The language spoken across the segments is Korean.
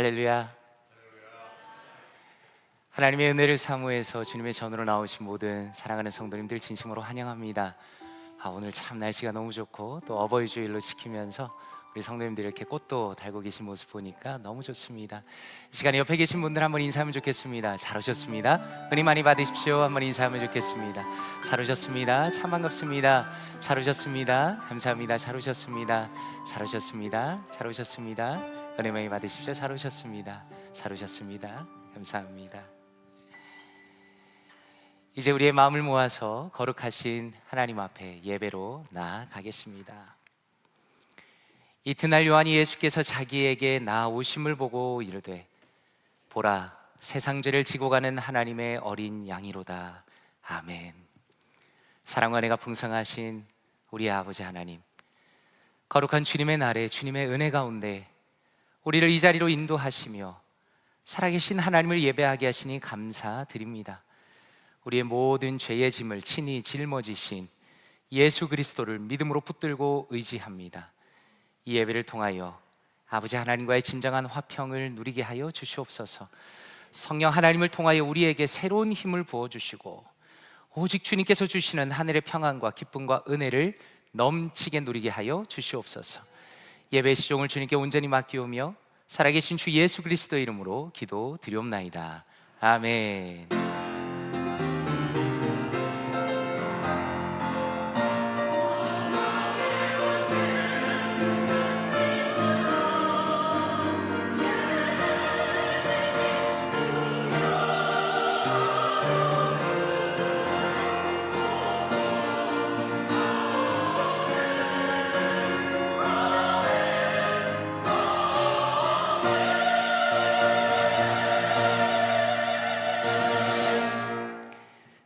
할렐루야. 하나님의 은혜를 사모해서 주님의 전으로 나오신 모든 사랑하는 성도님들 진심으로 환영합니다. 오늘 참 날씨가 너무 좋고 또 어버이 주일로 지키면서 우리 성도님들이 이렇게 꽃도 달고 계신 모습 보니까 너무 좋습니다. 이 시간에 옆에 계신 분들 한번 인사하면 좋겠습니다. 잘 오셨습니다. 은혜 많이 받으십시오. 한번 인사하면 좋겠습니다. 잘 오셨습니다. 참 반갑습니다. 잘 오셨습니다. 감사합니다. 잘 오셨습니다. 잘 오셨습니다. 잘 오셨습니다. 은혜 많이 받으십시오. 잘 오셨습니다. 잘 오셨습니다. 감사합니다. 이제 우리의 마음을 모아서 거룩하신 하나님 앞에 예배로 나아가겠습니다. 이튿날 요한이 예수께서 자기에게 나아오심을 보고 이르되 보라, 세상 죄를 지고 가는 하나님의 어린 양이로다. 아멘. 사랑과 은혜가 풍성하신 우리 아버지 하나님, 거룩한 주님의 날에 주님의 은혜 가운데 우리를 이 자리로 인도하시며 살아계신 하나님을 예배하게 하시니 감사드립니다. 우리의 모든 죄의 짐을 친히 짊어지신 예수 그리스도를 믿음으로 붙들고 의지합니다. 이 예배를 통하여 아버지 하나님과의 진정한 화평을 누리게 하여 주시옵소서. 성령 하나님을 통하여 우리에게 새로운 힘을 부어주시고 오직 주님께서 주시는 하늘의 평안과 기쁨과 은혜를 넘치게 누리게 하여 주시옵소서. 예배 시종을 주님께 온전히 맡기오며 살아계신 주 예수 그리스도의 이름으로 기도드리옵나이다. 아멘.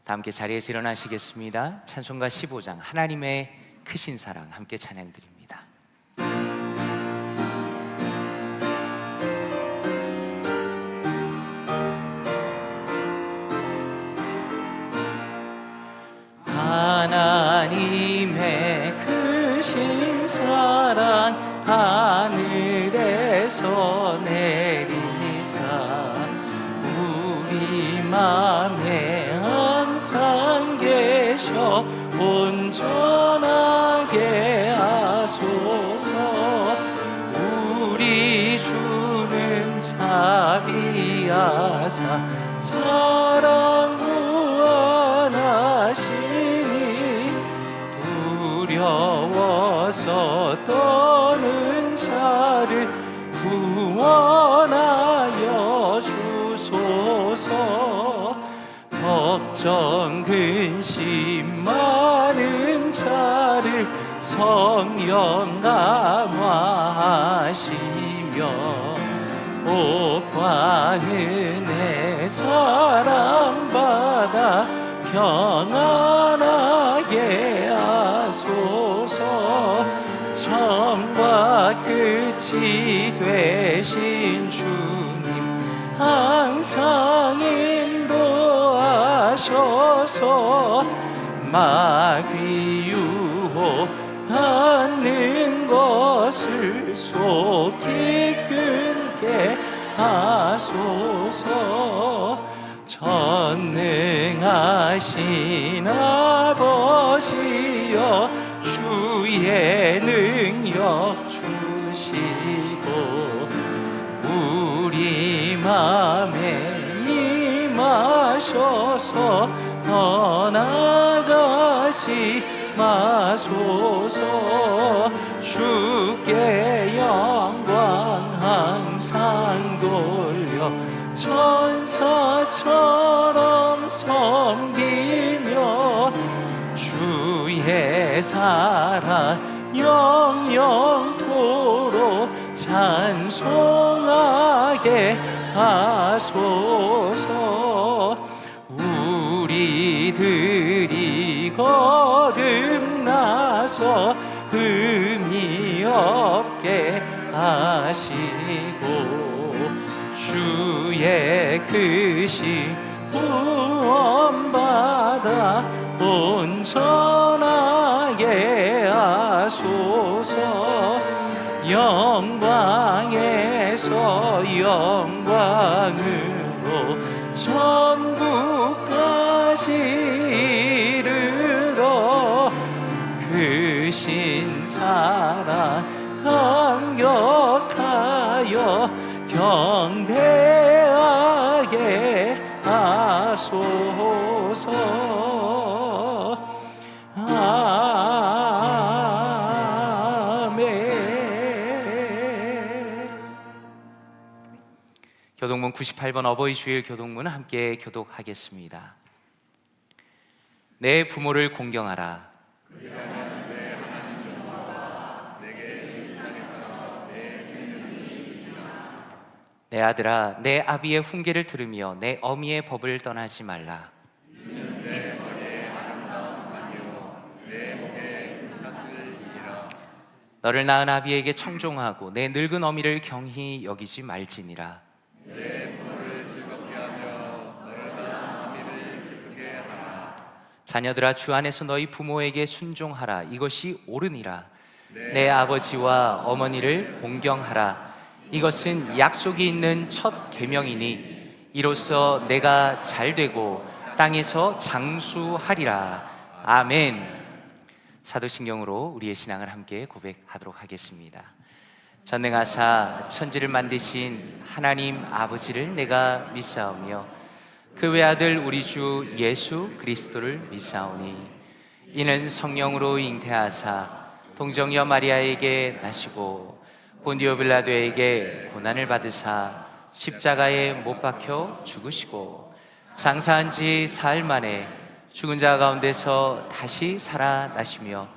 함께 자리에서 일어나시겠습니다. 찬송가 15장 하나님의 크신 사랑 함께 찬양드립니다. 하나님의 크신 사랑 하늘에서 내리사 우리 맘에 항상 계셔 온전하게 하소서. 우리 주는 자비하사 사랑 구원하시니 두려워서 떠는 자를 구원하여 주소서. 걱정 근심 많은 자를 성령 감화하시며 복과 은혜 사랑받아 평안하게 하소서. 처음과 끝이 되신 주님 항상 인도하셔서 마귀 유혹하는 것을 속히 끊게 하소서. 전능하신 아버지여 주의 능력 주시고 우리 맘에 임하셔서 떠나가지 마소서. 주께 영광 항상 돌려 천사처럼 섬기며 주의 사랑 영영토록 찬송하게 하소서. 우리들이 거듭나서 흠이 없게 하시고 주의 크신 구원받아 온전하게 하소서. 영광에서 영광으로 천국까지 이르러 그 신사랑 감격하여 경배하게 하소서. 아멘. 교독문 98번 어버이 주일 교독문은 함께 교독하겠습니다. 내 부모를 공경하라. 내 아들아, 내 아비의 훈계를 들으며 내 어미의 법을 떠나지 말라. 내 머리에 아름다운 관이요 내 목에 금사슬을 이라. 너를 낳은 아비에게 청종하고 내 늙은 어미를 경히 여기지 말지니라. 내 부모를 즐겁게 하며 너를 낳은 어미를 기쁘게 하라. 자녀들아, 주 안에서 너희 부모에게 순종하라. 이것이 옳으니라. 내 아버지와 어머니를 공경하라. 이것은 약속이 있는 첫 계명이니 이로써 내가 잘되고 땅에서 장수하리라. 아멘. 사도신경으로 우리의 신앙을 함께 고백하도록 하겠습니다. 전능하사 천지를 만드신 하나님 아버지를 내가 믿사오며 그 외아들 우리 주 예수 그리스도를 믿사오니 이는 성령으로 잉태하사 동정녀 마리아에게 나시고 본디오 빌라도에게 고난을 받으사 십자가에 못 박혀 죽으시고 장사한 지 사흘 만에 죽은 자 가운데서 다시 살아나시며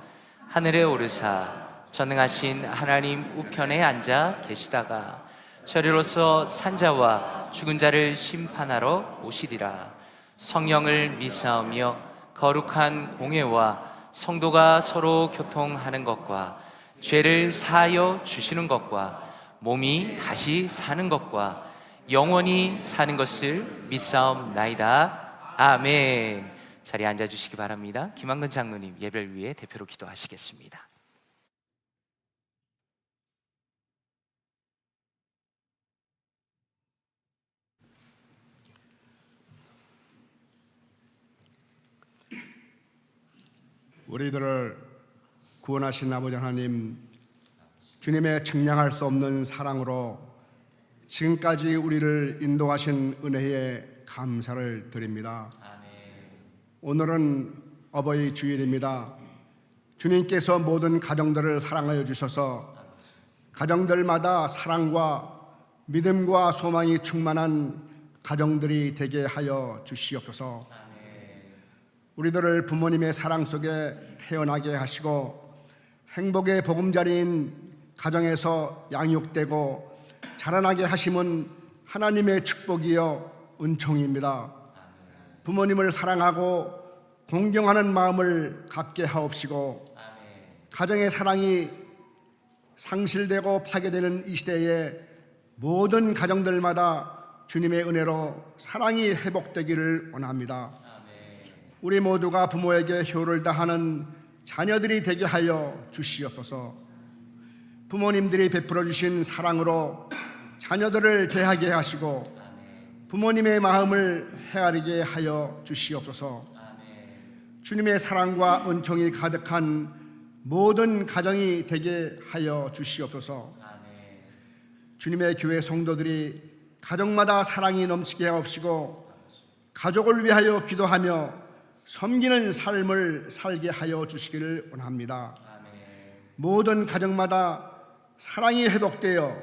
하늘에 오르사 전능하신 하나님 우편에 앉아 계시다가 저리로서 산자와 죽은 자를 심판하러 오시리라. 성령을 믿사오며 거룩한 공회와 성도가 서로 교통하는 것과 죄를 사하여 주시는 것과 몸이 다시 사는 것과 영원히 사는 것을 믿사옵나이다. 아멘. 자리에 앉아주시기 바랍니다. 김한근 장로님 예배를 위해 대표로 기도하시겠습니다. 우리들을 구원하신 아버지 하나님, 주님의 측량할 수 없는 사랑으로 지금까지 우리를 인도하신 은혜에 감사를 드립니다. 오늘은 어버이 주일입니다. 주님께서 모든 가정들을 사랑하여 주셔서 가정들마다 사랑과 믿음과 소망이 충만한 가정들이 되게 하여 주시옵소서. 우리들을 부모님의 사랑 속에 태어나게 하시고 행복의 보금자리인 가정에서 양육되고 자라나게 하심은 하나님의 축복이요 은총입니다. 부모님을 사랑하고 공경하는 마음을 갖게 하옵시고 가정의 사랑이 상실되고 파괴되는 이 시대에 모든 가정들마다 주님의 은혜로 사랑이 회복되기를 원합니다. 우리 모두가 부모에게 효를 다하는 자녀들이 되게 하여 주시옵소서. 부모님들이 베풀어 주신 사랑으로 자녀들을 대하게 하시고 부모님의 마음을 헤아리게 하여 주시옵소서. 주님의 사랑과 은총이 가득한 모든 가정이 되게 하여 주시옵소서. 주님의 교회 성도들이 가정마다 사랑이 넘치게 하옵시고 가족을 위하여 기도하며 섬기는 삶을 살게 하여 주시기를 원합니다. 모든 가정마다 사랑이 회복되어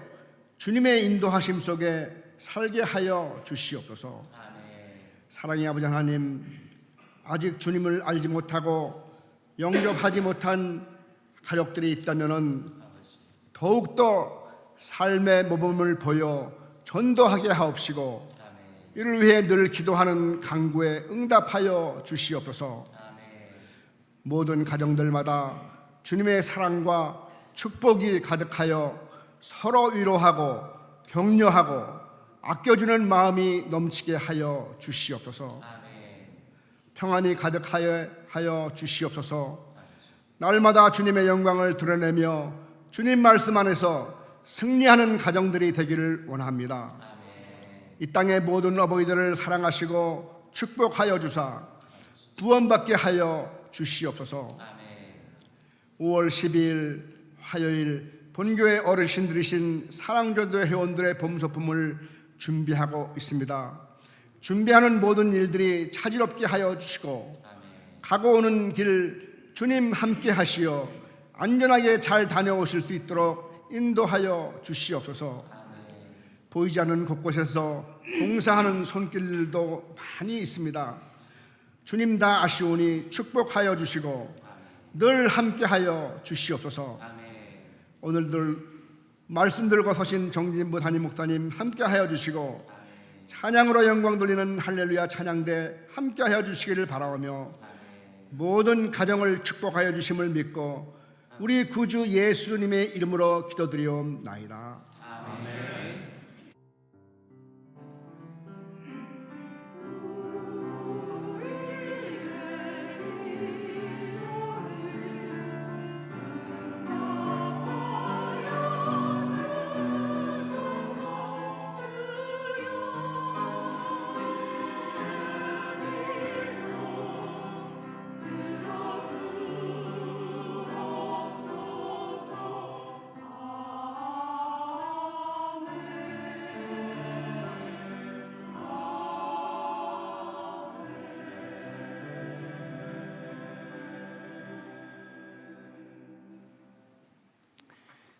주님의 인도하심 속에 살게 하여 주시옵소서. 사랑의 아버지 하나님, 아직 주님을 알지 못하고 영접하지 못한 가족들이 있다면 더욱더 삶의 모범을 보여 전도하게 하옵시고 이를 위해 늘 기도하는 간구에 응답하여 주시옵소서. 모든 가정들마다 주님의 사랑과 축복이 가득하여 서로 위로하고 격려하고 아껴주는 마음이 넘치게 하여 주시옵소서. 평안이 가득하여 주시옵소서. 날마다 주님의 영광을 드러내며 주님 말씀 안에서 승리하는 가정들이 되기를 원합니다. 이 땅의 모든 어버이들을 사랑하시고 축복하여 주사 구원받게 하여 주시옵소서. 5월 12일 화요일 본교회 어르신들이신 사랑전도 회원들의 범소품을 준비하고 있습니다. 준비하는 모든 일들이 차질없게 하여 주시고 가고 오는 길 주님 함께 하시어 안전하게 잘 다녀오실 수 있도록 인도하여 주시옵소서. 보이지 않는 곳곳에서 봉사하는 손길도 많이 있습니다. 주님 다 아시오니 축복하여 주시고 늘 함께하여 주시옵소서. 오늘들 말씀 들고 서신 정진부 담임 목사님 함께하여 주시고 찬양으로 영광 돌리는 할렐루야 찬양대 함께하여 주시기를 바라오며 모든 가정을 축복하여 주심을 믿고 우리 구주 예수님의 이름으로 기도드리옵나이다. 아멘.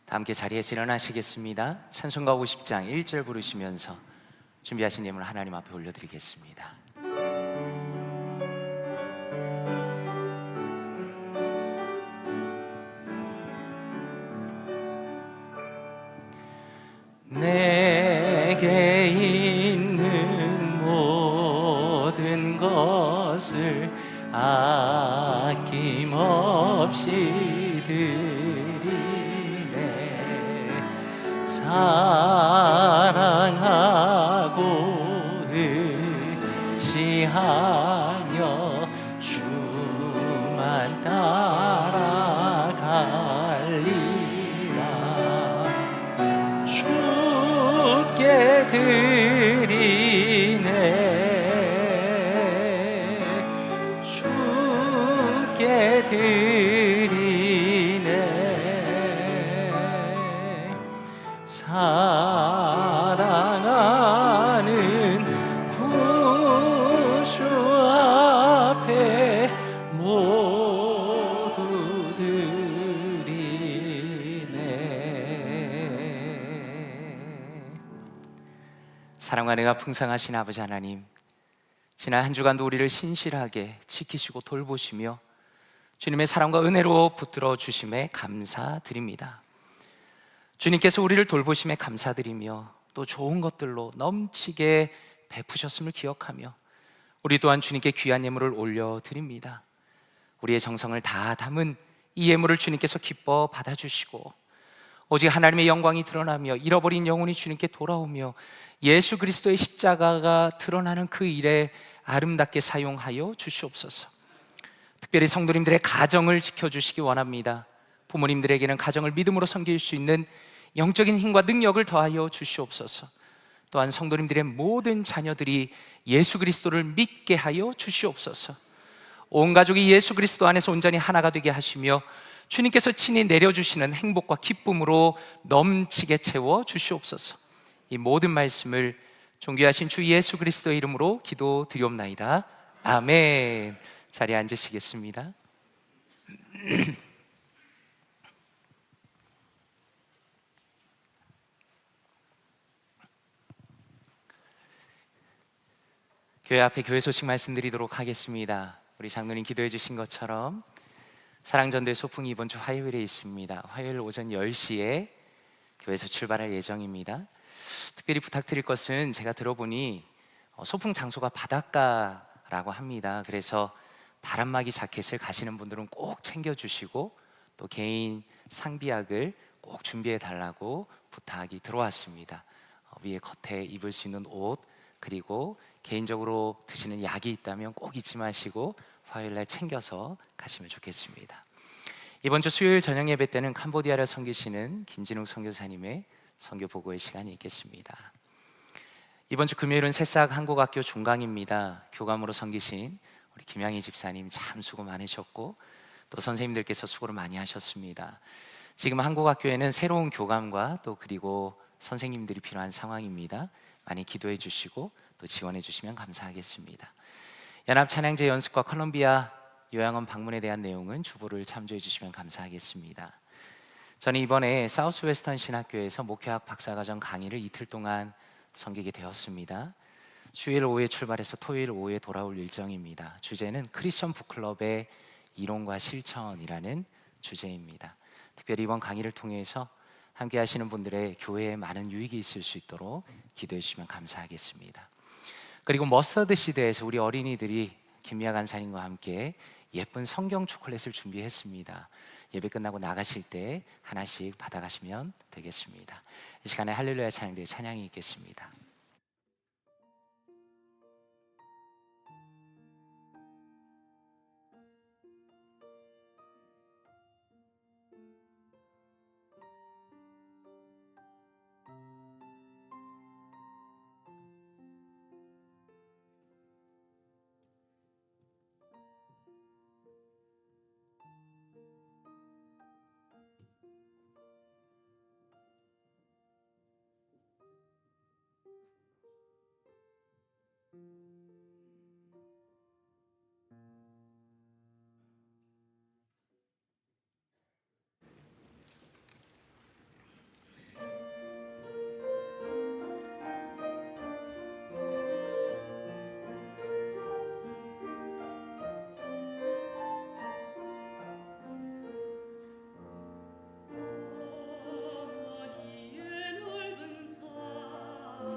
다 함께 자리에서 일어나시겠습니다. 찬송가 50장 1절 부르시면서 준비하신 예물 하나님 앞에 올려드리겠습니다. 내게 있는 모든 것을 아낌없이 사랑하고 의지하며 주만 따라가리라. 주께 드리네 주께 드리네 사랑하는 구주 앞에 모두 드리네. 사랑과 은혜가 풍성하신 아버지 하나님, 지난 한 주간도 우리를 신실하게 지키시고 돌보시며 주님의 사랑과 은혜로 붙들어 주심에 감사드립니다. 주님께서 우리를 돌보심에 감사드리며 또 좋은 것들로 넘치게 베푸셨음을 기억하며 우리 또한 주님께 귀한 예물을 올려드립니다. 우리의 정성을 다 담은 이 예물을 주님께서 기뻐 받아주시고 오직 하나님의 영광이 드러나며 잃어버린 영혼이 주님께 돌아오며 예수 그리스도의 십자가가 드러나는 그 일에 아름답게 사용하여 주시옵소서. 특별히 성도님들의 가정을 지켜주시기 원합니다. 부모님들에게는 가정을 믿음으로 섬길 수 있는 영적인 힘과 능력을 더하여 주시옵소서. 또한 성도님들의 모든 자녀들이 예수 그리스도를 믿게 하여 주시옵소서. 온 가족이 예수 그리스도 안에서 온전히 하나가 되게 하시며 주님께서 친히 내려주시는 행복과 기쁨으로 넘치게 채워 주시옵소서. 이 모든 말씀을 존귀하신 주 예수 그리스도의 이름으로 기도드리옵나이다. 아멘. 자리에 앉으시겠습니다. 교회 앞에 교회 소식 말씀드리도록 하겠습니다. 우리 장로님 기도해 주신 것처럼 사랑전도회 소풍이 이번 주 화요일에 있습니다. 화요일 오전 10시에 교회에서 출발할 예정입니다. 특별히 부탁드릴 것은 제가 들어보니 소풍 장소가 바닷가라고 합니다. 그래서 바람막이 자켓을 가시는 분들은 꼭 챙겨주시고 또 개인 상비약을 꼭 준비해 달라고 부탁이 들어왔습니다. 위에 겉에 입을 수 있는 옷, 그리고 개인적으로 드시는 약이 있다면 꼭 잊지 마시고 화요일날 챙겨서 가시면 좋겠습니다. 이번 주 수요일 저녁 예배 때는 캄보디아를 섬기시는 김진욱 선교사님의 선교 보고의 시간이 있겠습니다. 이번 주 금요일은 새싹 한국학교 종강입니다. 교감으로 섬기신 우리 김양희 집사님 참 수고 많으셨고 또 선생님들께서 수고를 많이 하셨습니다. 지금 한국학교에는 새로운 교감과 또 그리고 선생님들이 필요한 상황입니다. 많이 기도해 주시고 또 지원해 주시면 감사하겠습니다. 연합 찬양제 연습과 컬럼비아 요양원 방문에 대한 내용은 주보를 참조해 주시면 감사하겠습니다. 저는 이번에 사우스웨스턴 신학교에서 목회학 박사과정 강의를 이틀 동안 섬기게 되었습니다. 수요일 오후에 출발해서 토요일 오후에 돌아올 일정입니다. 주제는 크리스천 북클럽의 이론과 실천이라는 주제입니다. 특별히 이번 강의를 통해서 함께 하시는 분들의 교회에 많은 유익이 있을 수 있도록 기도해 주시면 감사하겠습니다. 그리고 머스터드 시대에서 우리 어린이들이 김미아 간사님과 함께 예쁜 성경 초콜릿을 준비했습니다. 예배 끝나고 나가실 때 하나씩 받아가시면 되겠습니다. 이 시간에 할렐루야 찬양대의 찬양이 있겠습니다. 어머니의 넓은 사랑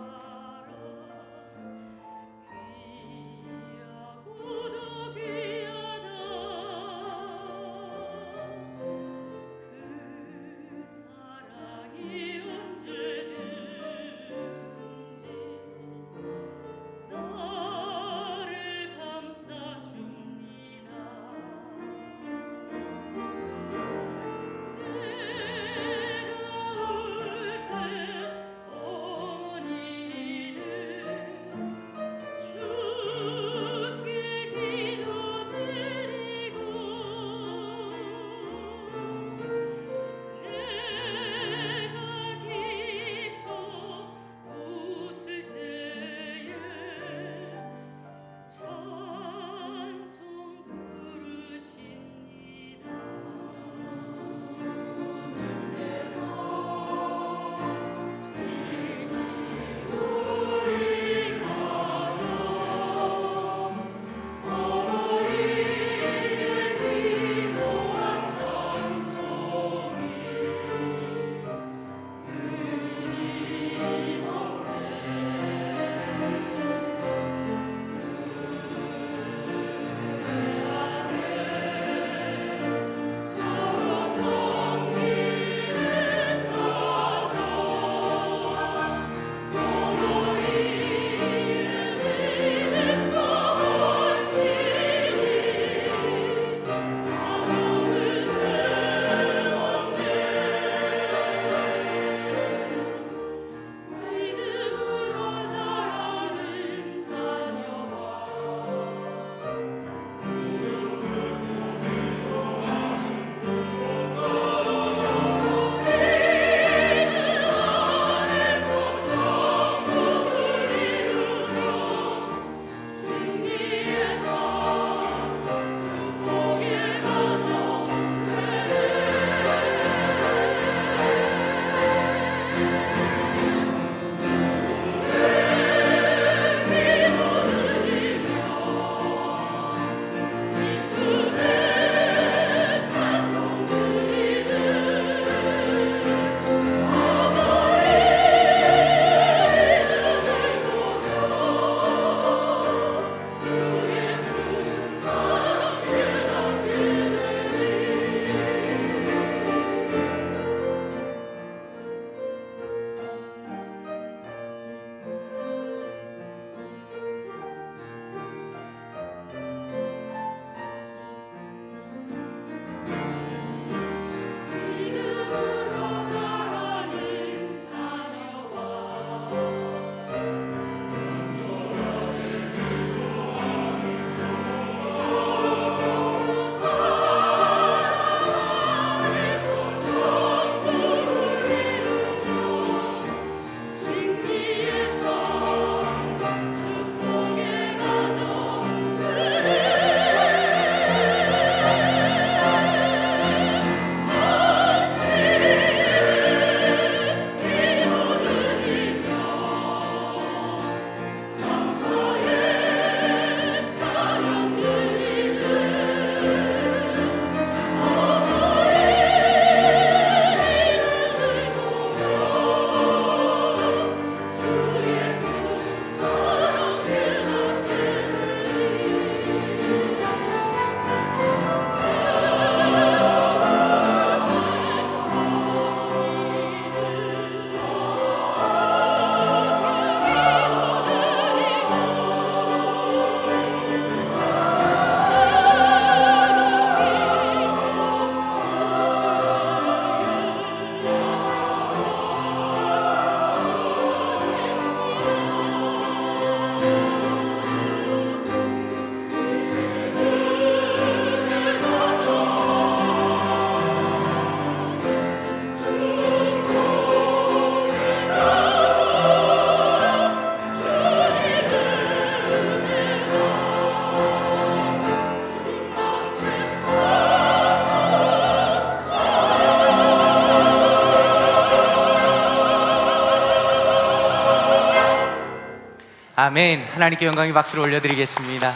아멘. 하나님께 영광의 박수를 올려드리겠습니다.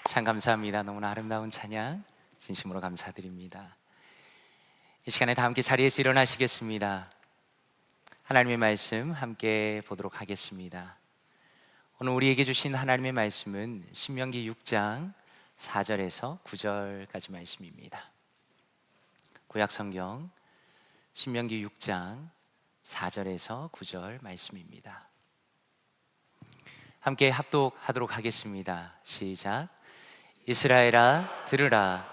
참 감사합니다. 너무나 아름다운 찬양 진심으로 감사드립니다. 이 시간에 다 함께 자리에서 일어나시겠습니다. 하나님의 말씀 함께 보도록 하겠습니다. 오늘 우리에게 주신 하나님의 말씀은 신명기 6장 4절에서 9절까지 말씀입니다. 구약성경 신명기 6장 4절에서 9절 말씀입니다. 함께 합독하도록 하겠습니다. 시작. 이스라엘아 들으라.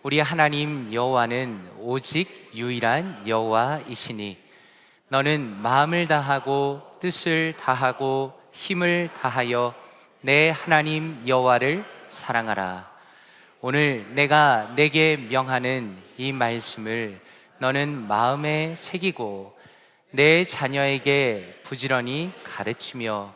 우리 하나님 여호와는 오직 유일한 여호와이시니 너는 마음을 다하고 뜻을 다하고 힘을 다하여 내 하나님 여호와를 사랑하라. 오늘 내가 내게 명하는 이 말씀을 너는 마음에 새기고 내 자녀에게 부지런히 가르치며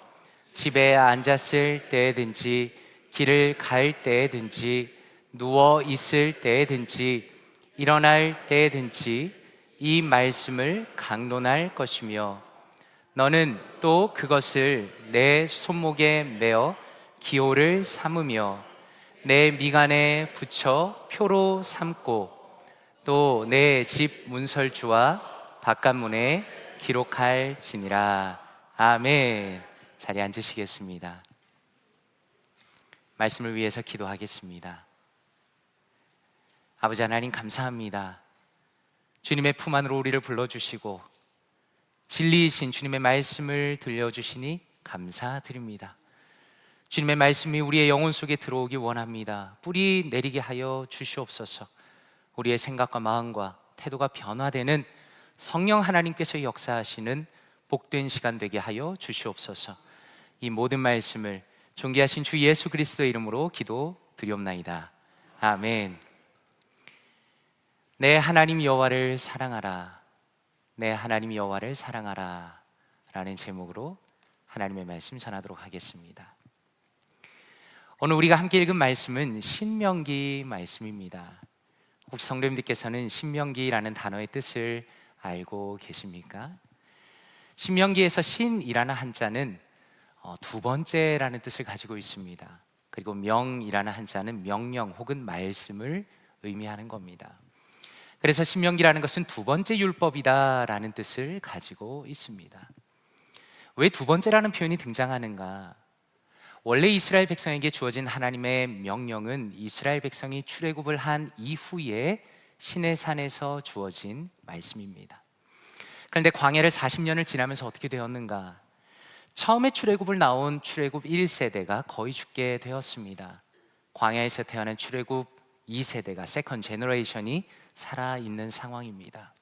집에 앉았을 때든지 길을 갈 때든지 누워 있을 때든지 일어날 때든지 이 말씀을 강론할 것이며 너는 또 그것을 내 손목에 메어 기호를 삼으며 내 미간에 붙여 표로 삼고 또 내 집 문설주와 바깥문에 기록할지니라. 아멘. 자리에 앉으시겠습니다. 말씀을 위해서 기도하겠습니다. 아버지 하나님 감사합니다. 주님의 품 안으로 우리를 불러주시고 진리이신 주님의 말씀을 들려주시니 감사드립니다. 주님의 말씀이 우리의 영혼 속에 들어오기 원합니다. 뿌리 내리게 하여 주시옵소서. 우리의 생각과 마음과 태도가 변화되는 성령 하나님께서 역사하시는 복된 시간 되게 하여 주시옵소서. 이 모든 말씀을 존귀하신 주 예수 그리스도의 이름으로 기도드리옵나이다. 아멘. 내 하나님 여호와를 사랑하라. 내 하나님 여호와를 사랑하라 라는 제목으로 하나님의 말씀 전하도록 하겠습니다. 오늘 우리가 함께 읽은 말씀은 신명기 말씀입니다. 혹시 성도님들께서는 신명기라는 단어의 뜻을 알고 계십니까? 신명기에서 신이라는 한자는 두 번째라는 뜻을 가지고 있습니다. 그리고 명이라는 한자는 명령 혹은 말씀을 의미하는 겁니다. 그래서 신명기라는 것은 두 번째 율법이다라는 뜻을 가지고 있습니다. 왜 두 번째라는 표현이 등장하는가? 원래 이스라엘 백성에게 주어진 하나님의 명령은 이스라엘 백성이 출애굽을 한 이후에 시내산에서 주어진 말씀입니다. 그런데 광야를 40년을 지나면서 어떻게 되었는가? 처음에 출애굽을 나온 출애굽 1세대가 거의 죽게 되었습니다. 광야에서 태어난 출애굽 2세대가 세컨 제너레이션이 살아있는 상황입니다.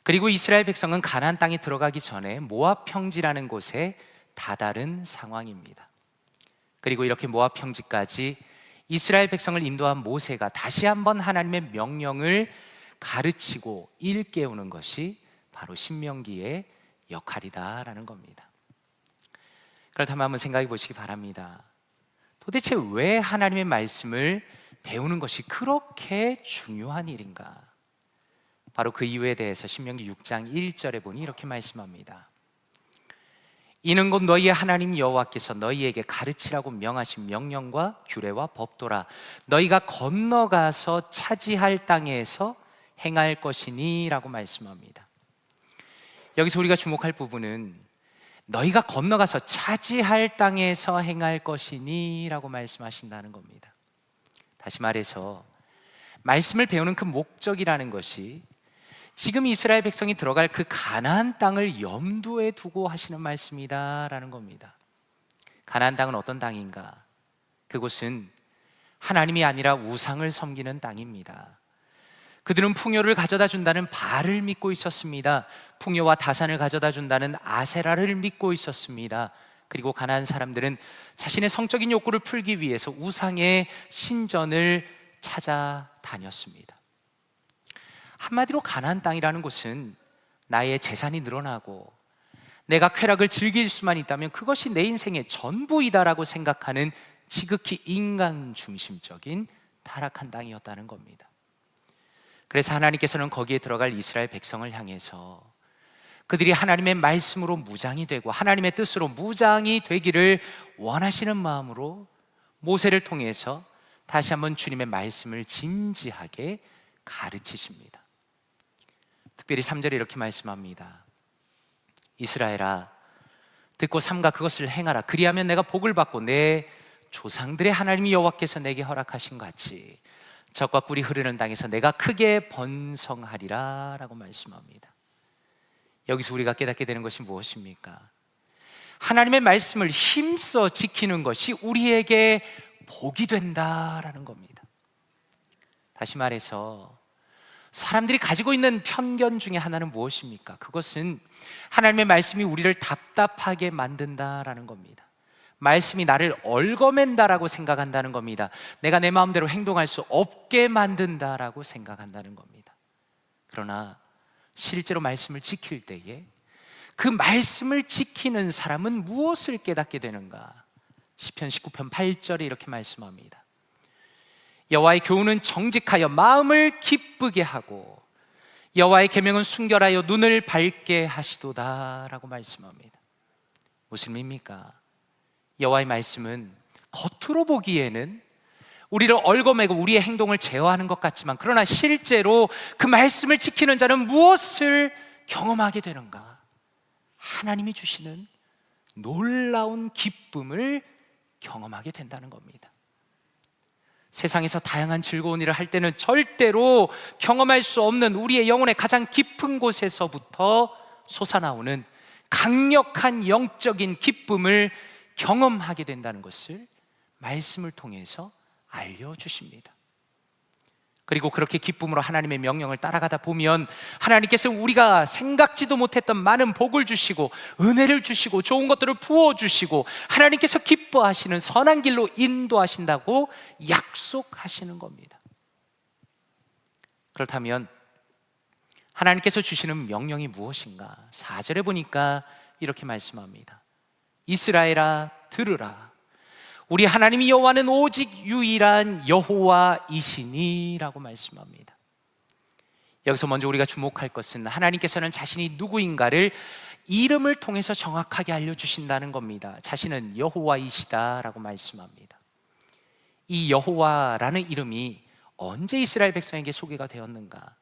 그리고 이스라엘 백성은 가나안 땅에 들어가기 전에 모압 평지라는 곳에 다다른 상황입니다. 그리고 이렇게 모압 평지까지 이스라엘 백성을 인도한 모세가 다시 한번 하나님의 명령을 가르치고 일깨우는 것이 바로 신명기의 역할이다라는 겁니다. 그렇다면 한번 생각해 보시기 바랍니다. 도대체 왜 하나님의 말씀을 배우는 것이 그렇게 중요한 일인가? 바로 그 이유에 대해서 신명기 6장 1절에 보니 이렇게 말씀합니다. 이는 곧 너희의 하나님 여호와께서 너희에게 가르치라고 명하신 명령과 규례와 법도라. 너희가 건너가서 차지할 땅에서 행할 것이니 라고 말씀합니다. 여기서 우리가 주목할 부분은 너희가 건너가서 차지할 땅에서 행할 것이니 라고 말씀하신다는 겁니다. 다시 말해서 말씀을 배우는 그 목적이라는 것이 지금 이스라엘 백성이 들어갈 그 가나안 땅을 염두에 두고 하시는 말씀이다라는 겁니다. 가나안 땅은 어떤 땅인가? 그곳은 하나님이 아니라 우상을 섬기는 땅입니다. 그들은 풍요를 가져다 준다는 바알을 믿고 있었습니다. 풍요와 다산을 가져다 준다는 아세라를 믿고 있었습니다. 그리고 가나안 사람들은 자신의 성적인 욕구를 풀기 위해서 우상의 신전을 찾아다녔습니다. 한마디로 가나안 땅이라는 곳은 나의 재산이 늘어나고 내가 쾌락을 즐길 수만 있다면 그것이 내 인생의 전부이다라고 생각하는 지극히 인간 중심적인 타락한 땅이었다는 겁니다. 그래서 하나님께서는 거기에 들어갈 이스라엘 백성을 향해서 그들이 하나님의 말씀으로 무장이 되고 하나님의 뜻으로 무장이 되기를 원하시는 마음으로 모세를 통해서 다시 한번 주님의 말씀을 진지하게 가르치십니다. 특별히 3절에 이렇게 말씀합니다. 이스라엘아, 듣고 삼가 그것을 행하라. 그리하면 내가 복을 받고 내 조상들의 하나님 여호와께서 내게 허락하신 같이 젖과 꿀이 흐르는 땅에서 내가 크게 번성하리라 라고 말씀합니다. 여기서 우리가 깨닫게 되는 것이 무엇입니까? 하나님의 말씀을 힘써 지키는 것이 우리에게 복이 된다라는 겁니다. 다시 말해서 사람들이 가지고 있는 편견 중에 하나는 무엇입니까? 그것은 하나님의 말씀이 우리를 답답하게 만든다라는 겁니다. 말씀이 나를 얽어맨다라고 생각한다는 겁니다. 내가 내 마음대로 행동할 수 없게 만든다라고 생각한다는 겁니다. 그러나 실제로 말씀을 지킬 때에 그 말씀을 지키는 사람은 무엇을 깨닫게 되는가? 시편 19편 8절에 이렇게 말씀합니다. 여호와의 교훈은 정직하여 마음을 기쁘게 하고 여호와의 계명은 순결하여 눈을 밝게 하시도다 라고 말씀합니다. 무슨 의미입니까? 여호와의 말씀은 겉으로 보기에는 우리를 얽어매고 우리의 행동을 제어하는 것 같지만, 그러나 실제로 그 말씀을 지키는 자는 무엇을 경험하게 되는가? 하나님이 주시는 놀라운 기쁨을 경험하게 된다는 겁니다. 세상에서 다양한 즐거운 일을 할 때는 절대로 경험할 수 없는 우리의 영혼의 가장 깊은 곳에서부터 솟아나오는 강력한 영적인 기쁨을 경험하게 된다는 것을 말씀을 통해서 알려주십니다. 그리고 그렇게 기쁨으로 하나님의 명령을 따라가다 보면 하나님께서 우리가 생각지도 못했던 많은 복을 주시고 은혜를 주시고 좋은 것들을 부어주시고 하나님께서 기뻐하시는 선한 길로 인도하신다고 약속하시는 겁니다. 그렇다면 하나님께서 주시는 명령이 무엇인가? 4절에 보니까 이렇게 말씀합니다. 이스라엘아, 들으라. 우리 하나님 여호와는 오직 유일한 여호와이시니 라고 말씀합니다. 여기서 먼저 우리가 주목할 것은 하나님께서는 자신이 누구인가를 이름을 통해서 정확하게 알려주신다는 겁니다. 자신은 여호와이시다 라고 말씀합니다. 이 여호와라는 이름이 언제 이스라엘 백성에게 소개가 되었는가?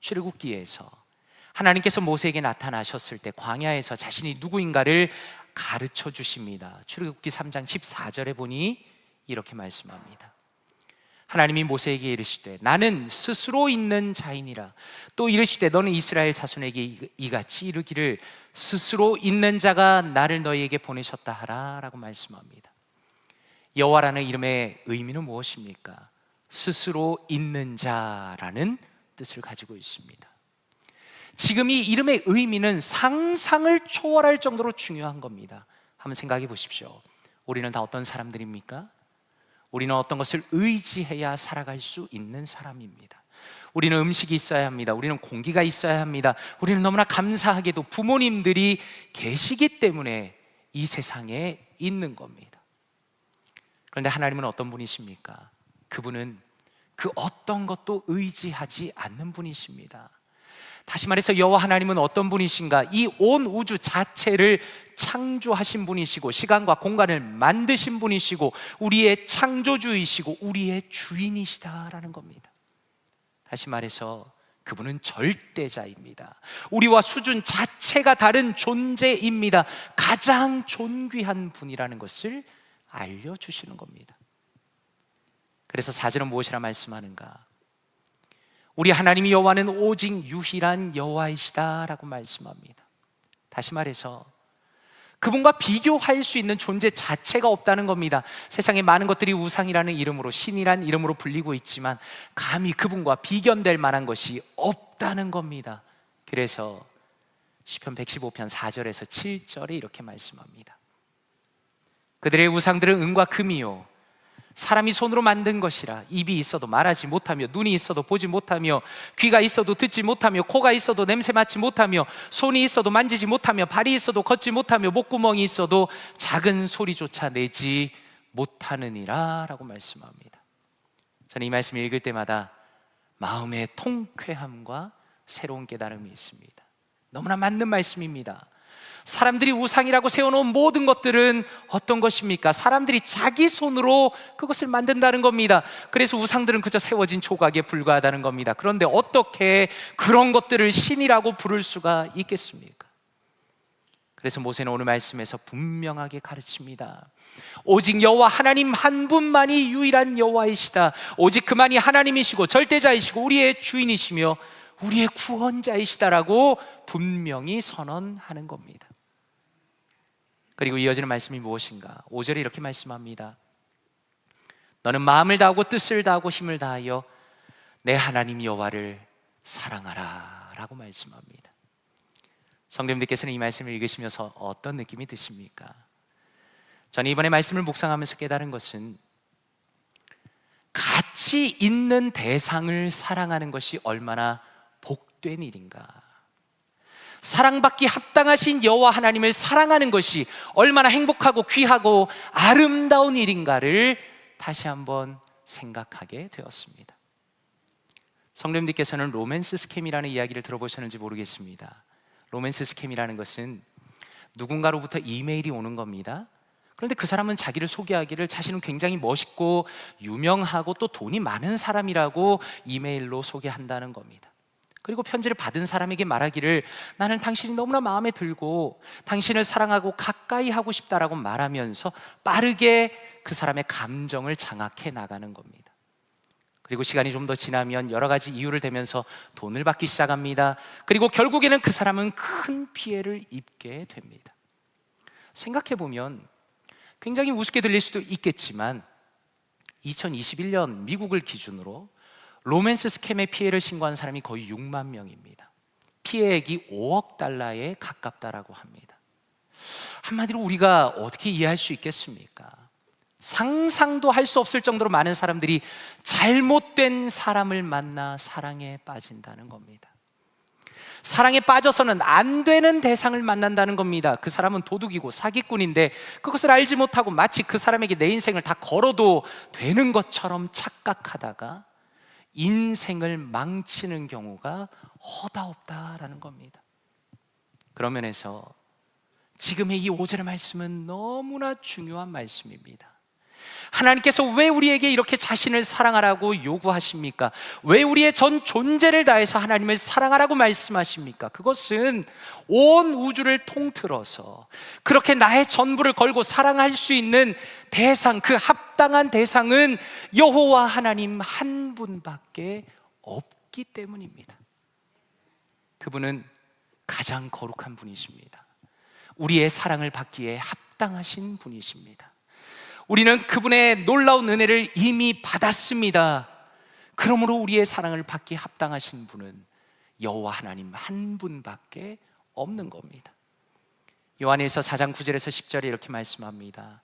출애굽기에서 하나님께서 모세에게 나타나셨을 때 광야에서 자신이 누구인가를 가르쳐 주십니다. 출애굽기 3장 14절에 보니 이렇게 말씀합니다. 하나님이 모세에게 이르시되 나는 스스로 있는 자이니라. 또 이르시되 너는 이스라엘 자손에게 이같이 이르기를 스스로 있는 자가 나를 너희에게 보내셨다 하라 라고 말씀합니다. 여호와라는 이름의 의미는 무엇입니까? 스스로 있는 자라는 뜻을 가지고 있습니다. 지금 이 이름의 의미는 상상을 초월할 정도로 중요한 겁니다. 한번 생각해 보십시오. 우리는 다 어떤 사람들입니까? 우리는 어떤 것을 의지해야 살아갈 수 있는 사람입니다. 우리는 음식이 있어야 합니다. 우리는 공기가 있어야 합니다. 우리는 너무나 감사하게도 부모님들이 계시기 때문에 이 세상에 있는 겁니다. 그런데 하나님은 어떤 분이십니까? 그분은 그 어떤 것도 의지하지 않는 분이십니다. 다시 말해서 여호와 하나님은 어떤 분이신가? 이 온 우주 자체를 창조하신 분이시고 시간과 공간을 만드신 분이시고 우리의 창조주이시고 우리의 주인이시다라는 겁니다. 다시 말해서 그분은 절대자입니다. 우리와 수준 자체가 다른 존재입니다. 가장 존귀한 분이라는 것을 알려주시는 겁니다. 그래서 4절은 무엇이라 말씀하는가? 우리 하나님 여호와는 오직 유일한 여호와이시다라고 말씀합니다. 다시 말해서 그분과 비교할 수 있는 존재 자체가 없다는 겁니다. 세상에 많은 것들이 우상이라는 이름으로 신이란 이름으로 불리고 있지만 감히 그분과 비견될 만한 것이 없다는 겁니다. 그래서 시편 115편 4절에서 7절에 이렇게 말씀합니다. 그들의 우상들은 은과 금이요 사람이 손으로 만든 것이라. 입이 있어도 말하지 못하며 눈이 있어도 보지 못하며 귀가 있어도 듣지 못하며 코가 있어도 냄새 맡지 못하며 손이 있어도 만지지 못하며 발이 있어도 걷지 못하며 목구멍이 있어도 작은 소리조차 내지 못하느니라 라고 말씀합니다. 저는 이 말씀을 읽을 때마다 마음의 통쾌함과 새로운 깨달음이 있습니다. 너무나 맞는 말씀입니다. 사람들이 우상이라고 세워놓은 모든 것들은 어떤 것입니까? 사람들이 자기 손으로 그것을 만든다는 겁니다. 그래서 우상들은 그저 세워진 조각에 불과하다는 겁니다. 그런데 어떻게 그런 것들을 신이라고 부를 수가 있겠습니까? 그래서 모세는 오늘 말씀에서 분명하게 가르칩니다. 오직 여호와 하나님 한 분만이 유일한 여호와이시다. 오직 그만이 하나님이시고 절대자이시고 우리의 주인이시며 우리의 구원자이시다라고 분명히 선언하는 겁니다. 그리고 이어지는 말씀이 무엇인가? 5절에 이렇게 말씀합니다. 너는 마음을 다하고 뜻을 다하고 힘을 다하여 내 하나님 여호와를 사랑하라 라고 말씀합니다. 성도님들께서는 이 말씀을 읽으시면서 어떤 느낌이 드십니까? 저는 이번에 말씀을 묵상하면서 깨달은 것은 가치 있는 대상을 사랑하는 것이 얼마나 복된 일인가, 사랑받기 합당하신 여호와 하나님을 사랑하는 것이 얼마나 행복하고 귀하고 아름다운 일인가를 다시 한번 생각하게 되었습니다. 성도님들께서는 로맨스 스캠이라는 이야기를 들어보셨는지 모르겠습니다. 로맨스 스캠이라는 것은 누군가로부터 이메일이 오는 겁니다. 그런데 그 사람은 자기를 소개하기를 자신은 굉장히 멋있고 유명하고 또 돈이 많은 사람이라고 이메일로 소개한다는 겁니다. 그리고 편지를 받은 사람에게 말하기를 나는 당신이 너무나 마음에 들고 당신을 사랑하고 가까이 하고 싶다라고 말하면서 빠르게 그 사람의 감정을 장악해 나가는 겁니다. 그리고 시간이 좀 더 지나면 여러 가지 이유를 대면서 돈을 받기 시작합니다. 그리고 결국에는 그 사람은 큰 피해를 입게 됩니다. 생각해보면 굉장히 우습게 들릴 수도 있겠지만 2021년 미국을 기준으로 로맨스 스캠의 피해를 신고한 사람이 거의 6만 명입니다. 피해액이 5억 달러에 가깝다라고 합니다. 한마디로 우리가 어떻게 이해할 수 있겠습니까? 상상도 할 수 없을 정도로 많은 사람들이 잘못된 사람을 만나 사랑에 빠진다는 겁니다. 사랑에 빠져서는 안 되는 대상을 만난다는 겁니다. 그 사람은 도둑이고 사기꾼인데 그것을 알지 못하고 마치 그 사람에게 내 인생을 다 걸어도 되는 것처럼 착각하다가 인생을 망치는 경우가 허다없다라는 겁니다. 그런 면에서 지금의 이 5절의 말씀은 너무나 중요한 말씀입니다. 하나님께서 왜 우리에게 이렇게 자신을 사랑하라고 요구하십니까? 왜 우리의 전 존재를 다해서 하나님을 사랑하라고 말씀하십니까? 그것은 온 우주를 통틀어서 그렇게 나의 전부를 걸고 사랑할 수 있는 대상, 그 합당한 대상은 여호와 하나님 한 분밖에 없기 때문입니다. 그분은 가장 거룩한 분이십니다. 우리의 사랑을 받기에 합당하신 분이십니다. 우리는 그분의 놀라운 은혜를 이미 받았습니다. 그러므로 우리의 사랑을 받기에 합당하신 분은 여호와 하나님 한 분밖에 없는 겁니다. 요한일서 4장 9절에서 10절에 이렇게 말씀합니다.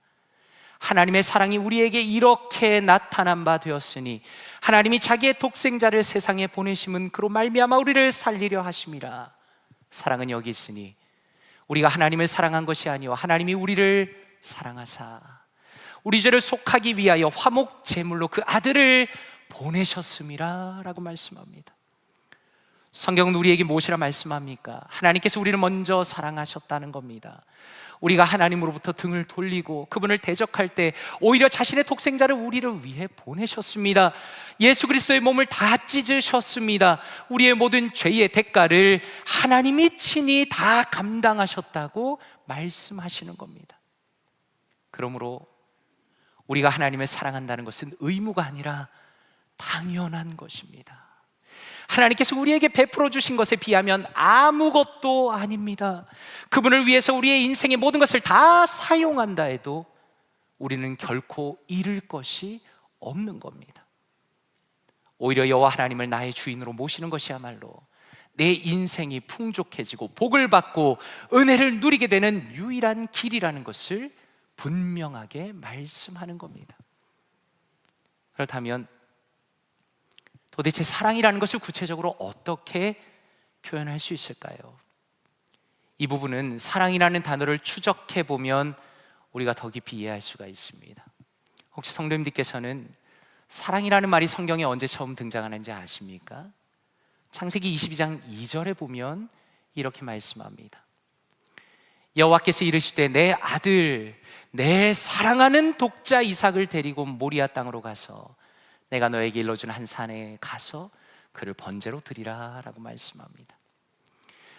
하나님의 사랑이 우리에게 이렇게 나타난 바 되었으니 하나님이 자기의 독생자를 세상에 보내심은 그로 말미암아 우리를 살리려 하심이라. 사랑은 여기 있으니 우리가 하나님을 사랑한 것이 아니요 하나님이 우리를 사랑하사 우리 죄를 속하기 위하여 화목 제물로 그 아들을 보내셨음이라 라고 말씀합니다. 성경은 우리에게 무엇이라 말씀합니까? 하나님께서 우리를 먼저 사랑하셨다는 겁니다. 우리가 하나님으로부터 등을 돌리고 그분을 대적할 때 오히려 자신의 독생자를 우리를 위해 보내셨습니다. 예수 그리스도의 몸을 다 찢으셨습니다. 우리의 모든 죄의 대가를 하나님이 친히 다 감당하셨다고 말씀하시는 겁니다. 그러므로 우리가 하나님을 사랑한다는 것은 의무가 아니라 당연한 것입니다. 하나님께서 우리에게 베풀어 주신 것에 비하면 아무것도 아닙니다. 그분을 위해서 우리의 인생의 모든 것을 다 사용한다 해도 우리는 결코 잃을 것이 없는 겁니다. 오히려 여호와 하나님을 나의 주인으로 모시는 것이야말로 내 인생이 풍족해지고 복을 받고 은혜를 누리게 되는 유일한 길이라는 것을 분명하게 말씀하는 겁니다. 그렇다면 도대체 사랑이라는 것을 구체적으로 어떻게 표현할 수 있을까요? 이 부분은 사랑이라는 단어를 추적해 보면 우리가 더 깊이 이해할 수가 있습니다. 혹시 성도님들께서는 사랑이라는 말이 성경에 언제 처음 등장하는지 아십니까? 창세기 22장 2절에 보면 이렇게 말씀합니다. 여호와께서 이르시되 내 아들 내 사랑하는 독자 이삭을 데리고 모리아 땅으로 가서 내가 너에게 일러준 한 산에 가서 그를 번제로 드리라 라고 말씀합니다.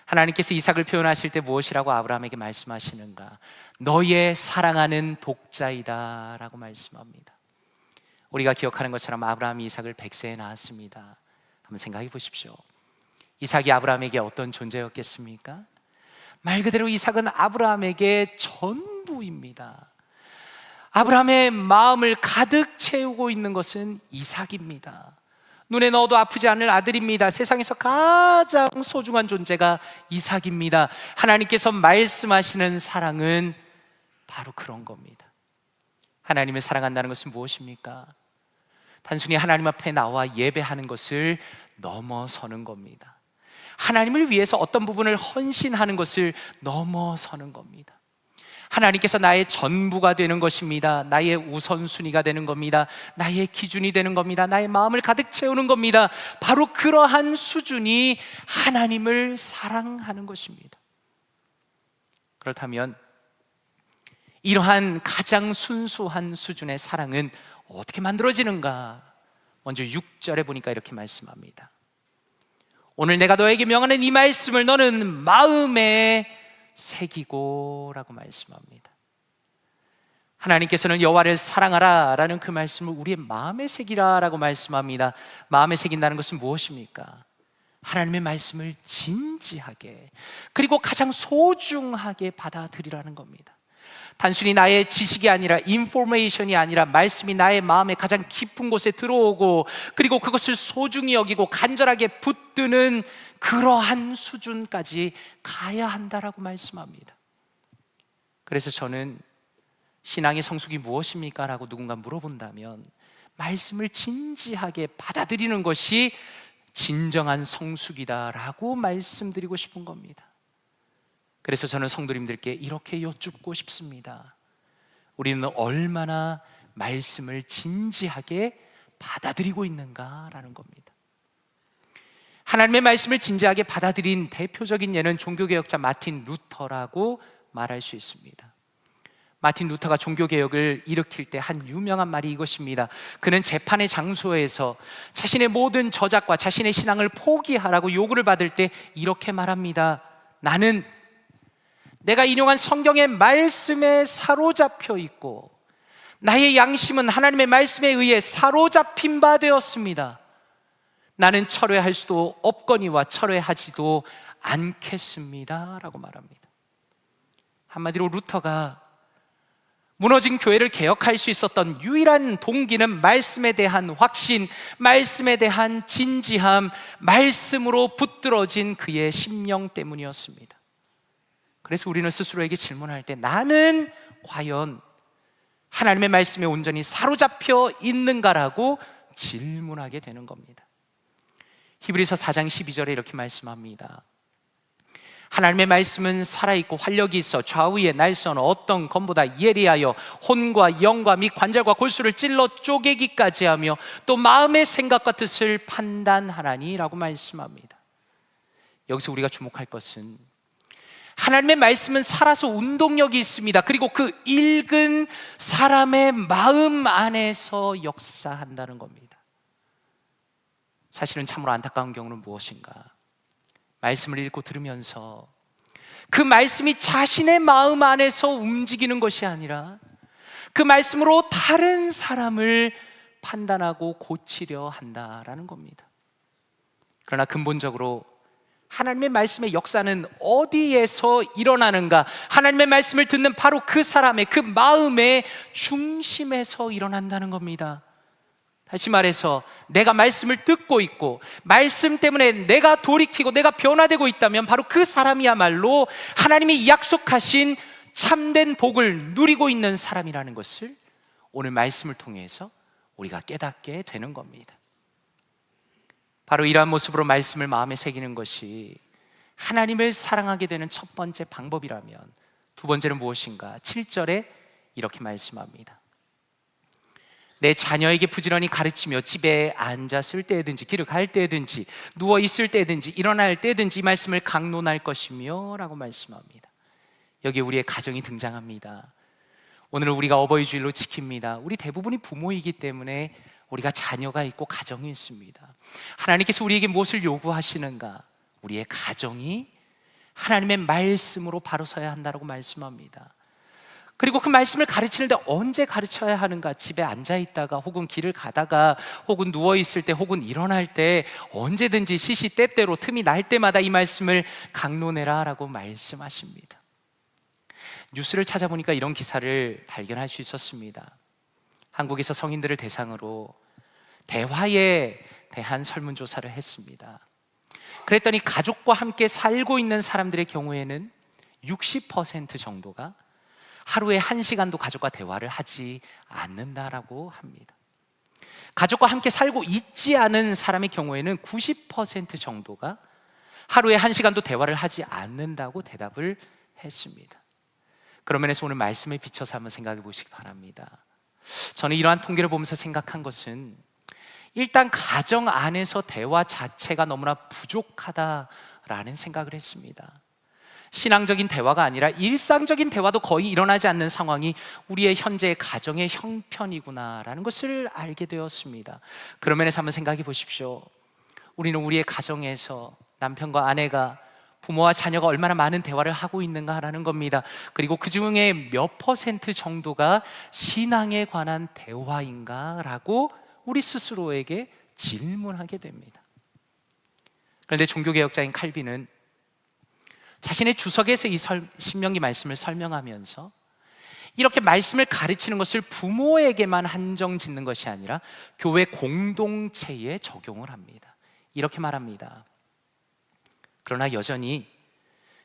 하나님께서 이삭을 표현하실 때 무엇이라고 아브라함에게 말씀하시는가? 너의 사랑하는 독자이다 라고 말씀합니다. 우리가 기억하는 것처럼 아브라함이 이삭을 100세에 낳았습니다. 한번 생각해 보십시오. 이삭이 아브라함에게 어떤 존재였겠습니까? 말 그대로 이삭은 아브라함에게 전부입니다. 아브라함의 마음을 가득 채우고 있는 것은 이삭입니다. 눈에 넣어도 아프지 않을 아들입니다. 세상에서 가장 소중한 존재가 이삭입니다. 하나님께서 말씀하시는 사랑은 바로 그런 겁니다. 하나님을 사랑한다는 것은 무엇입니까? 단순히 하나님 앞에 나와 예배하는 것을 넘어서는 겁니다. 하나님을 위해서 어떤 부분을 헌신하는 것을 넘어서는 겁니다. 하나님께서 나의 전부가 되는 것입니다. 나의 우선순위가 되는 겁니다. 나의 기준이 되는 겁니다. 나의 마음을 가득 채우는 겁니다. 바로 그러한 수준이 하나님을 사랑하는 것입니다. 그렇다면 이러한 가장 순수한 수준의 사랑은 어떻게 만들어지는가? 먼저 6절에 보니까 이렇게 말씀합니다. 오늘 내가 너에게 명하는 이 말씀을 너는 마음에 새기고 라고 말씀합니다. 하나님께서는 여호와를 사랑하라 라는 그 말씀을 우리의 마음에 새기라 라고 말씀합니다. 마음에 새긴다는 것은 무엇입니까? 하나님의 말씀을 진지하게 그리고 가장 소중하게 받아들이라는 겁니다. 단순히 나의 지식이 아니라 인포메이션이 아니라 말씀이 나의 마음의 가장 깊은 곳에 들어오고 그리고 그것을 소중히 여기고 간절하게 붙드는 그러한 수준까지 가야 한다라고 말씀합니다. 그래서 저는 신앙의 성숙이 무엇입니까? 라고 누군가 물어본다면 말씀을 진지하게 받아들이는 것이 진정한 성숙이다라고 말씀드리고 싶은 겁니다. 그래서 저는 성도님들께 이렇게 여쭙고 싶습니다. 우리는 얼마나 말씀을 진지하게 받아들이고 있는가라는 겁니다. 하나님의 말씀을 진지하게 받아들인 대표적인 예는 종교개혁자 마틴 루터라고 말할 수 있습니다. 마틴 루터가 종교개혁을 일으킬 때 한 유명한 말이 이것입니다. 그는 재판의 장소에서 자신의 모든 저작과 자신의 신앙을 포기하라고 요구를 받을 때 이렇게 말합니다. 나는 내가 인용한 성경의 말씀에 사로잡혀 있고 나의 양심은 하나님의 말씀에 의해 사로잡힌 바 되었습니다. 나는 철회할 수도 없거니와 철회하지도 않겠습니다 라고 말합니다. 한마디로 루터가 무너진 교회를 개혁할 수 있었던 유일한 동기는 말씀에 대한 확신, 말씀에 대한 진지함, 말씀으로 붙들어진 그의 심령 때문이었습니다. 그래서 우리는 스스로에게 질문할 때 나는 과연 하나님의 말씀에 온전히 사로잡혀 있는가라고 질문하게 되는 겁니다. 히브리서 4장 12절에 이렇게 말씀합니다. 하나님의 말씀은 살아있고 활력이 있어 좌우의 날선 어떤 검보다 예리하여 혼과 영과 및 관절과 골수를 찔러 쪼개기까지 하며 또 마음의 생각과 뜻을 판단하나니 라고 말씀합니다. 여기서 우리가 주목할 것은 하나님의 말씀은 살아서 운동력이 있습니다. 그리고 그 읽은 사람의 마음 안에서 역사한다는 겁니다. 사실은 참으로 안타까운 경우는 무엇인가? 말씀을 읽고 들으면서 그 말씀이 자신의 마음 안에서 움직이는 것이 아니라 그 말씀으로 다른 사람을 판단하고 고치려 한다라는 겁니다. 그러나 근본적으로 하나님의 말씀의 역사는 어디에서 일어나는가? 하나님의 말씀을 듣는 바로 그 사람의 그 마음의 중심에서 일어난다는 겁니다. 다시 말해서 내가 말씀을 듣고 있고 말씀 때문에 내가 돌이키고 내가 변화되고 있다면 바로 그 사람이야말로 하나님이 약속하신 참된 복을 누리고 있는 사람이라는 것을 오늘 말씀을 통해서 우리가 깨닫게 되는 겁니다. 바로 이러한 모습으로 말씀을 마음에 새기는 것이 하나님을 사랑하게 되는 첫 번째 방법이라면 두 번째는 무엇인가? 7절에 이렇게 말씀합니다. 내 자녀에게 부지런히 가르치며 집에 앉았을 때든지 길을 갈 때든지 누워 있을 때든지 일어날 때든지 이 말씀을 강론할 것이며 라고 말씀합니다. 여기 우리의 가정이 등장합니다. 오늘은 우리가 어버이 주일로 지킵니다. 우리 대부분이 부모이기 때문에 우리가 자녀가 있고 가정이 있습니다. 하나님께서 우리에게 무엇을 요구하시는가? 우리의 가정이 하나님의 말씀으로 바로 서야 한다고 말씀합니다. 그리고 그 말씀을 가르치는데 언제 가르쳐야 하는가? 집에 앉아 있다가 혹은 길을 가다가 혹은 누워 있을 때 혹은 일어날 때 언제든지 시시때때로 틈이 날 때마다 이 말씀을 강론해라 라고 말씀하십니다. 뉴스를 찾아보니까 이런 기사를 발견할 수 있었습니다. 한국에서 성인들을 대상으로 대화에 대한 설문조사를 했습니다. 그랬더니 가족과 함께 살고 있는 사람들의 경우에는 60% 정도가 하루에 1시간도 가족과 대화를 하지 않는다라고 합니다. 가족과 함께 살고 있지 않은 사람의 경우에는 90% 정도가 하루에 1시간도 대화를 하지 않는다고 대답을 했습니다. 그런 면에서 오늘 말씀에 비춰서 한번 생각해 보시기 바랍니다. 저는 이러한 통계를 보면서 생각한 것은 일단 가정 안에서 대화 자체가 너무나 부족하다라는 생각을 했습니다. 신앙적인 대화가 아니라 일상적인 대화도 거의 일어나지 않는 상황이 우리의 현재의 가정의 형편이구나라는 것을 알게 되었습니다. 그런 면에서 한번 생각해 보십시오. 우리는 우리의 가정에서 남편과 아내가 부모와 자녀가 얼마나 많은 대화를 하고 있는가라는 겁니다. 그리고 그 중에 몇 퍼센트 정도가 신앙에 관한 대화인가라고 우리 스스로에게 질문하게 됩니다. 그런데 종교개혁자인 칼빈은 자신의 주석에서 이 신명기 말씀을 설명하면서 이렇게 말씀을 가르치는 것을 부모에게만 한정 짓는 것이 아니라 교회 공동체에 적용을 합니다. 이렇게 말합니다. 그러나 여전히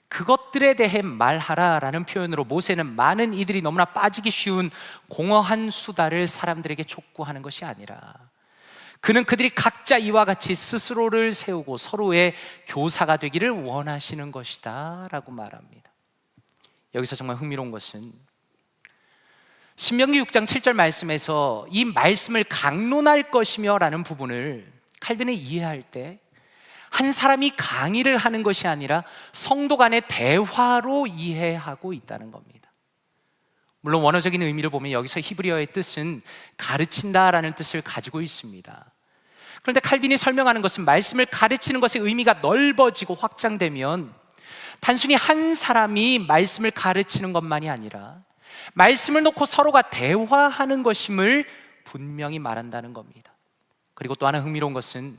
그것들에 대해 말하라라는 표현으로 모세는 많은 이들이 너무나 빠지기 쉬운 공허한 수다를 사람들에게 촉구하는 것이 아니라 그는 그들이 각자 이와 같이 스스로를 세우고 서로의 교사가 되기를 원하시는 것이다 라고 말합니다. 여기서 정말 흥미로운 것은 신명기 6장 7절 말씀에서 이 말씀을 강론할 것이며 라는 부분을 칼빈이 이해할 때 한 사람이 강의를 하는 것이 아니라 성도 간의 대화로 이해하고 있다는 겁니다. 물론 원어적인 의미를 보면 여기서 히브리어의 뜻은 가르친다라는 뜻을 가지고 있습니다. 그런데 칼빈이 설명하는 것은 말씀을 가르치는 것의 의미가 넓어지고 확장되면 단순히 한 사람이 말씀을 가르치는 것만이 아니라 말씀을 놓고 서로가 대화하는 것임을 분명히 말한다는 겁니다. 그리고 또 하나 흥미로운 것은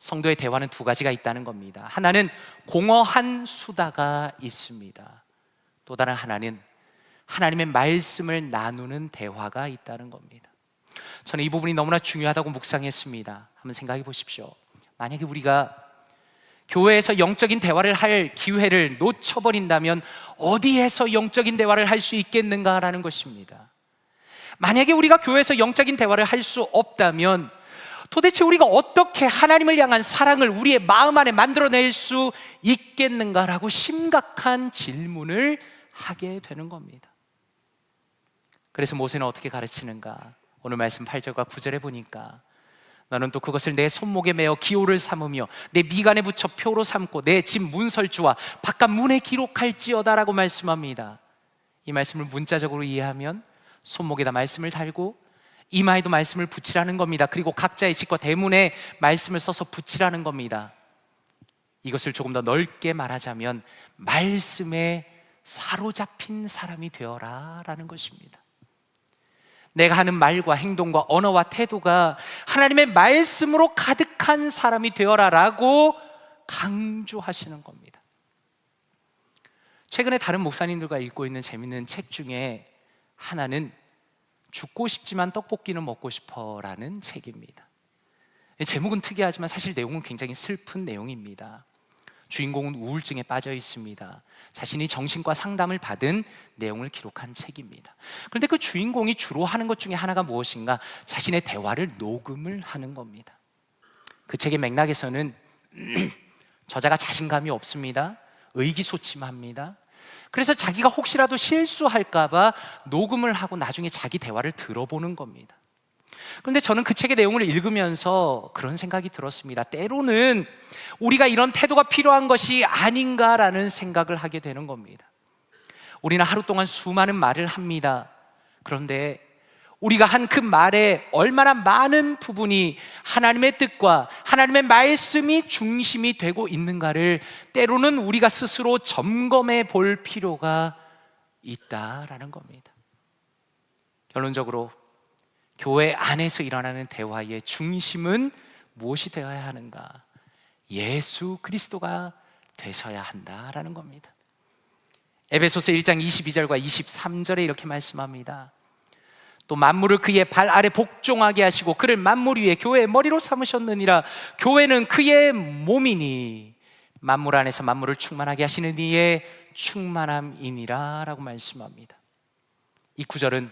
성도의 대화는 두 가지가 있다는 겁니다. 하나는 공허한 수다가 있습니다. 또 다른 하나는 하나님의 말씀을 나누는 대화가 있다는 겁니다. 저는 이 부분이 너무나 중요하다고 묵상했습니다. 한번 생각해 보십시오. 만약에 우리가 교회에서 영적인 대화를 할 기회를 놓쳐버린다면 어디에서 영적인 대화를 할 수 있겠는가라는 것입니다. 만약에 우리가 교회에서 영적인 대화를 할 수 없다면 도대체 우리가 어떻게 하나님을 향한 사랑을 우리의 마음 안에 만들어낼 수 있겠는가라고 심각한 질문을 하게 되는 겁니다. 그래서 모세는 어떻게 가르치는가? 오늘 말씀 8절과 9절에 보니까 너는 또 그것을 내 손목에 매어 기호를 삼으며 내 미간에 붙여 표로 삼고 내 집 문설주와 바깥 문에 기록할지어다 라고 말씀합니다. 이 말씀을 문자적으로 이해하면 손목에다 말씀을 달고 이마에도 말씀을 붙이라는 겁니다. 그리고 각자의 집과 대문에 말씀을 써서 붙이라는 겁니다. 이것을 조금 더 넓게 말하자면 말씀에 사로잡힌 사람이 되어라 라는 것입니다. 내가 하는 말과 행동과 언어와 태도가 하나님의 말씀으로 가득한 사람이 되어라 라고 강조하시는 겁니다. 최근에 다른 목사님들과 읽고 있는 재밌는 책 중에 하나는 죽고 싶지만 떡볶이는 먹고 싶어 라는 책입니다. 제목은 특이하지만 사실 내용은 굉장히 슬픈 내용입니다. 주인공은 우울증에 빠져 있습니다. 자신이 정신과 상담을 받은 내용을 기록한 책입니다. 그런데 그 주인공이 주로 하는 것 중에 하나가 무엇인가? 자신의 대화를 녹음을 하는 겁니다. 그 책의 맥락에서는 저자가 자신감이 없습니다. 의기소침합니다. 그래서 자기가 혹시라도 실수할까 봐 녹음을 하고 나중에 자기 대화를 들어보는 겁니다. 그런데 저는 그 책의 내용을 읽으면서 그런 생각이 들었습니다. 때로는 우리가 이런 태도가 필요한 것이 아닌가라는 생각을 하게 되는 겁니다. 우리는 하루 동안 수많은 말을 합니다. 그런데 우리가 한 그 말에 얼마나 많은 부분이 하나님의 뜻과 하나님의 말씀이 중심이 되고 있는가를 때로는 우리가 스스로 점검해 볼 필요가 있다라는 겁니다. 결론적으로 교회 안에서 일어나는 대화의 중심은 무엇이 되어야 하는가? 예수 그리스도가 되셔야 한다라는 겁니다. 에베소서 1장 22절과 23절에 이렇게 말씀합니다. 또 만물을 그의 발 아래 복종하게 하시고 그를 만물 위에 교회의 머리로 삼으셨느니라. 교회는 그의 몸이니 만물 안에서 만물을 충만하게 하시는 이의 충만함이니라 라고 말씀합니다. 이 구절은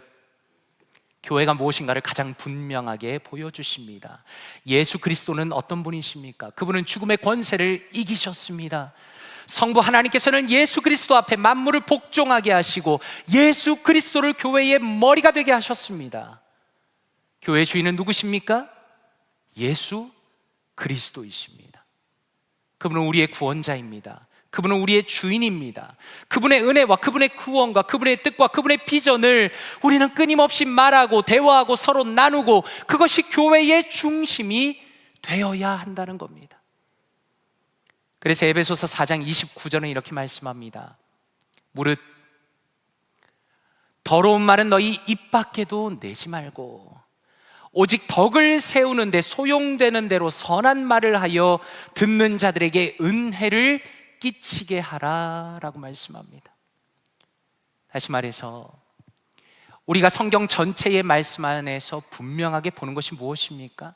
교회가 무엇인가를 가장 분명하게 보여주십니다. 예수 그리스도는 어떤 분이십니까? 그분은 죽음의 권세를 이기셨습니다. 성부 하나님께서는 예수 그리스도 앞에 만물을 복종하게 하시고 예수 그리스도를 교회의 머리가 되게 하셨습니다. 교회의 주인은 누구십니까? 예수 그리스도이십니다. 그분은 우리의 구원자입니다. 그분은 우리의 주인입니다. 그분의 은혜와 그분의 구원과 그분의 뜻과 그분의 비전을 우리는 끊임없이 말하고 대화하고 서로 나누고 그것이 교회의 중심이 되어야 한다는 겁니다. 그래서 에베소서 4장 29절은 이렇게 말씀합니다. 무릇 더러운 말은 너희 입 밖에도 내지 말고 오직 덕을 세우는데 소용되는 대로 선한 말을 하여 듣는 자들에게 은혜를 끼치게 하라라고 말씀합니다. 다시 말해서 우리가 성경 전체의 말씀 안에서 분명하게 보는 것이 무엇입니까?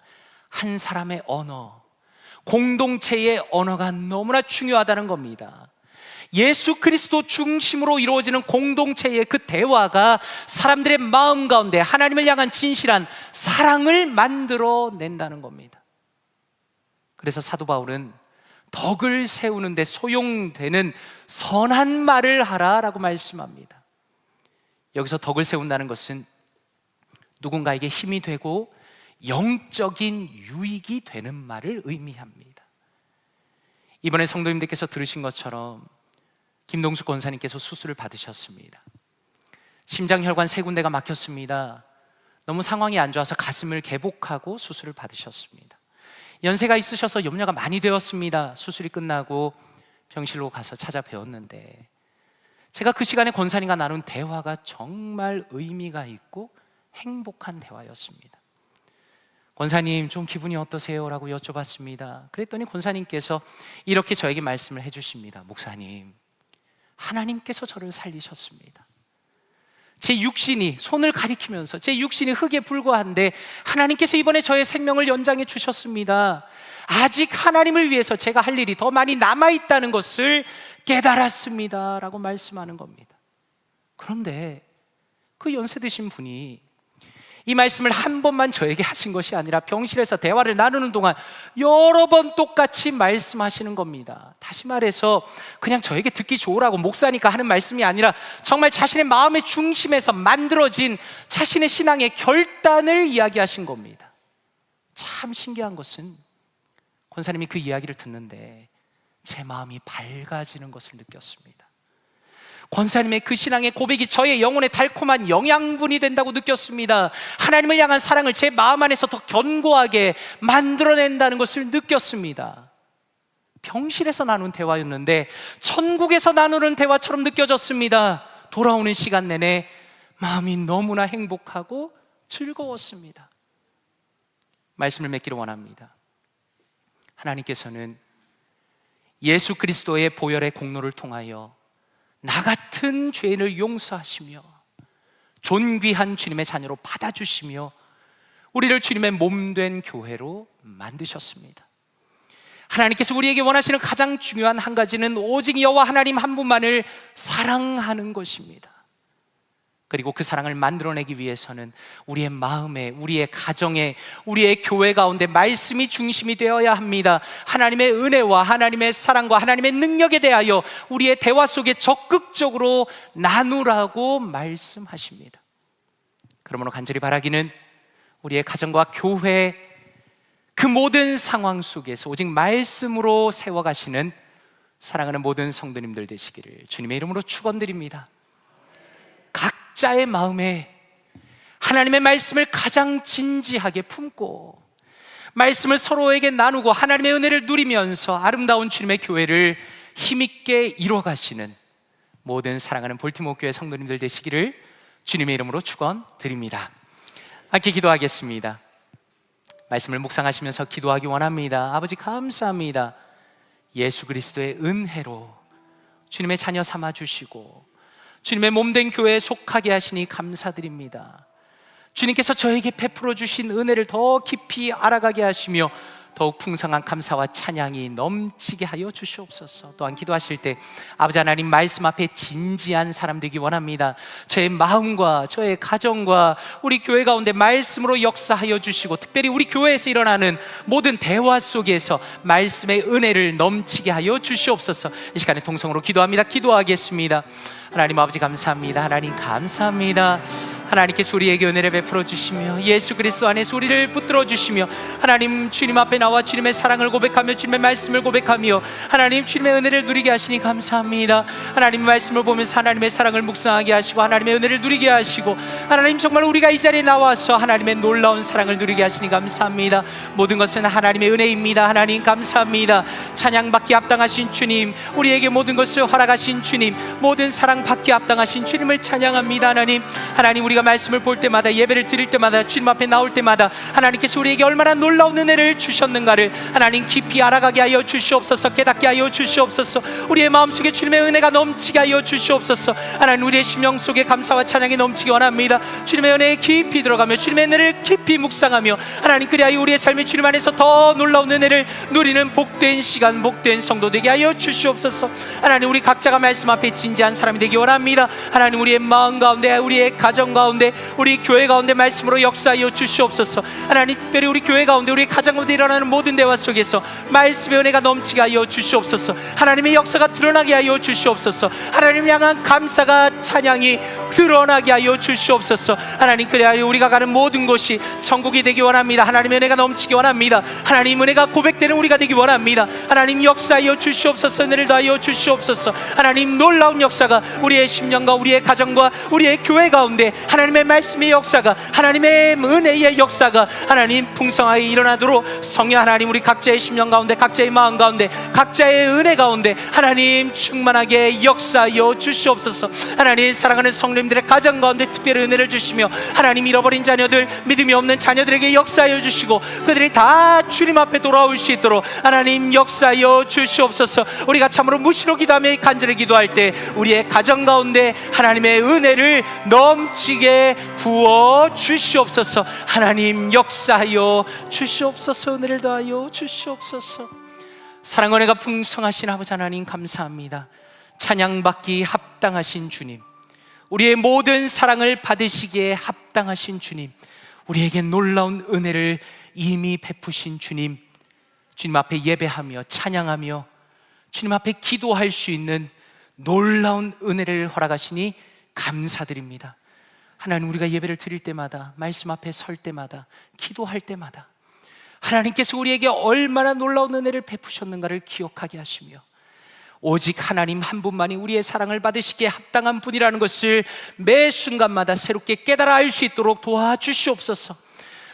한 사람의 언어, 공동체의 언어가 너무나 중요하다는 겁니다. 예수 그리스도 중심으로 이루어지는 공동체의 그 대화가 사람들의 마음 가운데 하나님을 향한 진실한 사랑을 만들어낸다는 겁니다. 그래서 사도 바울은 덕을 세우는데 소용되는 선한 말을 하라라고 말씀합니다. 여기서 덕을 세운다는 것은 누군가에게 힘이 되고 영적인 유익이 되는 말을 의미합니다. 이번에 성도님들께서 들으신 것처럼 김동숙 권사님께서 수술을 받으셨습니다. 심장혈관 3군데가 막혔습니다. 너무 상황이 안 좋아서 가슴을 개복하고 수술을 받으셨습니다. 연세가 있으셔서 염려가 많이 되었습니다. 수술이 끝나고 병실로 가서 찾아뵈었는데 제가 그 시간에 권사님과 나눈 대화가 정말 의미가 있고 행복한 대화였습니다. 권사님, 좀 기분이 어떠세요? 라고 여쭤봤습니다. 그랬더니 권사님께서 이렇게 저에게 말씀을 해주십니다. 목사님, 하나님께서 저를 살리셨습니다. 제 육신이, 손을 가리키면서 제 육신이 흙에 불과한데 하나님께서 이번에 저의 생명을 연장해 주셨습니다. 아직 하나님을 위해서 제가 할 일이 더 많이 남아있다는 것을 깨달았습니다 라고 말씀하는 겁니다. 그런데 그 연세 드신 분이 이 말씀을 한 번만 저에게 하신 것이 아니라 병실에서 대화를 나누는 동안 여러 번 똑같이 말씀하시는 겁니다. 다시 말해서 그냥 저에게 듣기 좋으라고 목사니까 하는 말씀이 아니라 정말 자신의 마음의 중심에서 만들어진 자신의 신앙의 결단을 이야기하신 겁니다. 참 신기한 것은 권사님이 그 이야기를 듣는데 제 마음이 밝아지는 것을 느꼈습니다. 권사님의 그 신앙의 고백이 저의 영혼에 달콤한 영양분이 된다고 느꼈습니다. 하나님을 향한 사랑을 제 마음 안에서 더 견고하게 만들어낸다는 것을 느꼈습니다. 병실에서 나눈 대화였는데 천국에서 나누는 대화처럼 느껴졌습니다. 돌아오는 시간 내내 마음이 너무나 행복하고 즐거웠습니다. 말씀을 맺기를 원합니다. 하나님께서는 예수 그리스도의 보혈의 공로를 통하여 나 같은 죄인을 용서하시며 존귀한 주님의 자녀로 받아주시며 우리를 주님의 몸된 교회로 만드셨습니다. 하나님께서 우리에게 원하시는 가장 중요한 한 가지는 오직 여호와 하나님 한 분만을 사랑하는 것입니다. 그리고 그 사랑을 만들어내기 위해서는 우리의 마음에, 우리의 가정에, 우리의 교회 가운데 말씀이 중심이 되어야 합니다. 하나님의 은혜와 하나님의 사랑과 하나님의 능력에 대하여 우리의 대화 속에 적극적으로 나누라고 말씀하십니다. 그러므로 간절히 바라기는 우리의 가정과 교회, 그 모든 상황 속에서 오직 말씀으로 세워가시는 사랑하는 모든 성도님들 되시기를 주님의 이름으로 축원드립니다. 각자의 마음에 하나님의 말씀을 가장 진지하게 품고 말씀을 서로에게 나누고 하나님의 은혜를 누리면서 아름다운 주님의 교회를 힘있게 이루어가시는 모든 사랑하는 볼티모어 교회 성도님들 되시기를 주님의 이름으로 축원드립니다. 함께 기도하겠습니다. 말씀을 묵상하시면서 기도하기 원합니다. 아버지 감사합니다. 예수 그리스도의 은혜로 주님의 자녀 삼아주시고 주님의 몸된 교회에 속하게 하시니 감사드립니다. 주님께서 저에게 베풀어 주신 은혜를 더 깊이 알아가게 하시며 더욱 풍성한 감사와 찬양이 넘치게 하여 주시옵소서. 또한 기도하실 때 아버지 하나님 말씀 앞에 진지한 사람 되기 원합니다. 저의 마음과 저의 가정과 우리 교회 가운데 말씀으로 역사하여 주시고 특별히 우리 교회에서 일어나는 모든 대화 속에서 말씀의 은혜를 넘치게 하여 주시옵소서. 이 시간에 통성으로 기도합니다. 기도하겠습니다. 하나님 아버지 감사합니다. 하나님 감사합니다. 하나님께서 우리에게 은혜를 베풀어 주시며 예수 그리스도 안에서 우리를 붙들어 주시며 하나님 주님 앞에 나와 주님의 사랑을 고백하며 주님의 말씀을 고백하며 하나님 주님의 은혜를 누리게 하시니 감사합니다. 하나님 말씀을 보면서 하나님의 사랑을 묵상하게 하시고 하나님의 은혜를 누리게 하시고 하나님 정말 우리가 이 자리에 나와서 하나님의 놀라운 사랑을 누리게 하시니 감사합니다. 모든 것은 하나님의 은혜입니다. 하나님 감사합니다. 찬양받기 합당하신 주님, 우리에게 모든 것을 허락하신 주님, 모든 사랑받기 합당하신 주님을 찬양합니다. 하나님 우리가 말씀을 볼 때마다 예배를 드릴 때마다 주님 앞에 나올 때마다 하나님께서 우리에게 얼마나 놀라운 은혜를 주셨는가를 하나님 깊이 알아가게 하여 주시옵소서. 깨닫게 하여 주시옵소서. 우리의 마음속에 주님의 은혜가 넘치게 하여 주시옵소서. 하나님 우리의 심령 속에 감사와 찬양이 넘치기 원합니다. 주님의 은혜에 깊이 들어가며 주님의 은혜를 깊이 묵상하며 하나님 그리하여 우리의 삶이 주님 안에서 더 놀라운 은혜를 누리는 복된 시간, 복된 성도 되게 하여 주시옵소서. 하나님 우리 각자가 말씀 앞에 진지한 사람이 되기 원합니다. 하나님 우리의 마음 가운데 우리의 가정 가운데 우리 교회 가운데 말씀으로 역사하여 주시옵소서. 하나님 특별히 우리 교회 가운데 우리 가정 가운데 일어나는 모든 대화 속에서 말씀의 은혜가 넘치게 하여 주시옵소서. 하나님의 역사가 드러나게 하여 주시옵소서. 하나님 향한 감사가 찬양이 드러나게 하여 주시옵소서. 하나님 그래야 우리가 가는 모든 곳이 천국이 되기 원합니다. 하나님의 은혜가 넘치기 원합니다. 하나님 은혜가 고백되는 우리가 되기 원합니다. 하나님 역사하여 주시옵소서. 은혜를 더하여 주시옵소서. 하나님 놀라운 역사가 우리의 심령과 우리의 가정과 우리의 교회 가운데 하나님의 말씀의 역사가 하나님의 은혜의 역사가 하나님 풍성하게 일어나도록 성령 하나님 우리 각자의 심령 가운데 각자의 마음 가운데 각자의 은혜 가운데 하나님 충만하게 역사하여 주시옵소서. 하나님 사랑하는 성도님들의 가정 가운데 특별히 은혜를 주시며 하나님 잃어버린 자녀들 믿음이 없는 자녀들에게 역사하여 주시고 그들이 다 주님 앞에 돌아올 수 있도록 하나님 역사하여 주시옵소서. 우리가 참으로 무시로 기도하며 간절히 기도할 때 우리의 가정 가운데 하나님의 은혜를 넘치게 부어 주시옵소서. 하나님 역사하여 주시옵소서. 은혜를 더하여 주시옵소서. 사랑 은혜가 풍성하신 아버지 하나님 감사합니다. 찬양받기 합당하신 주님, 우리의 모든 사랑을 받으시기에 합당하신 주님, 우리에게 놀라운 은혜를 이미 베푸신 주님, 주님 앞에 예배하며 찬양하며 주님 앞에 기도할 수 있는 놀라운 은혜를 허락하시니 감사드립니다. 하나님 우리가 예배를 드릴 때마다 말씀 앞에 설 때마다 기도할 때마다 하나님께서 우리에게 얼마나 놀라운 은혜를 베푸셨는가를 기억하게 하시며 오직 하나님 한 분만이 우리의 사랑을 받으시기에 합당한 분이라는 것을 매 순간마다 새롭게 깨달아 알 수 있도록 도와주시옵소서.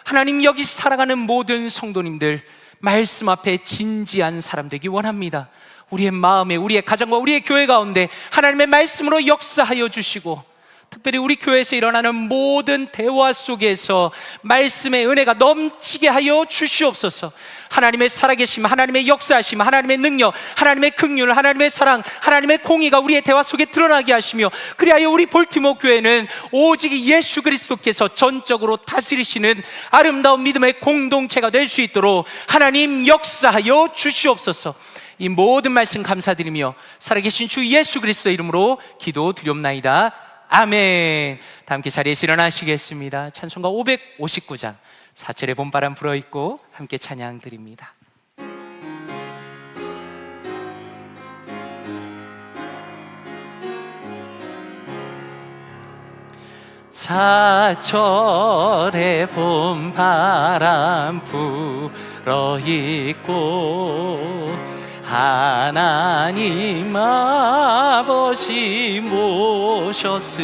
하나님 여기 사랑하는 모든 성도님들 말씀 앞에 진지한 사람 되기 원합니다. 우리의 마음에 우리의 가정과 우리의 교회 가운데 하나님의 말씀으로 역사하여 주시고 특별히 우리 교회에서 일어나는 모든 대화 속에서 말씀의 은혜가 넘치게 하여 주시옵소서. 하나님의 살아계심, 하나님의 역사하심, 하나님의 능력, 하나님의 긍휼, 하나님의 사랑, 하나님의 공의가 우리의 대화 속에 드러나게 하시며 그리하여 우리 볼티모어 교회는 오직 예수 그리스도께서 전적으로 다스리시는 아름다운 믿음의 공동체가 될 수 있도록 하나님 역사하여 주시옵소서. 이 모든 말씀 감사드리며 살아계신 주 예수 그리스도의 이름으로 기도드리옵나이다. 아멘. 다 함께 자리에서 일어나시겠습니다. 찬송가 559장 사철의 봄바람 불어있고 함께 찬양 드립니다. 사철의 봄바람 불어있고 하나님 아버지 모셨으니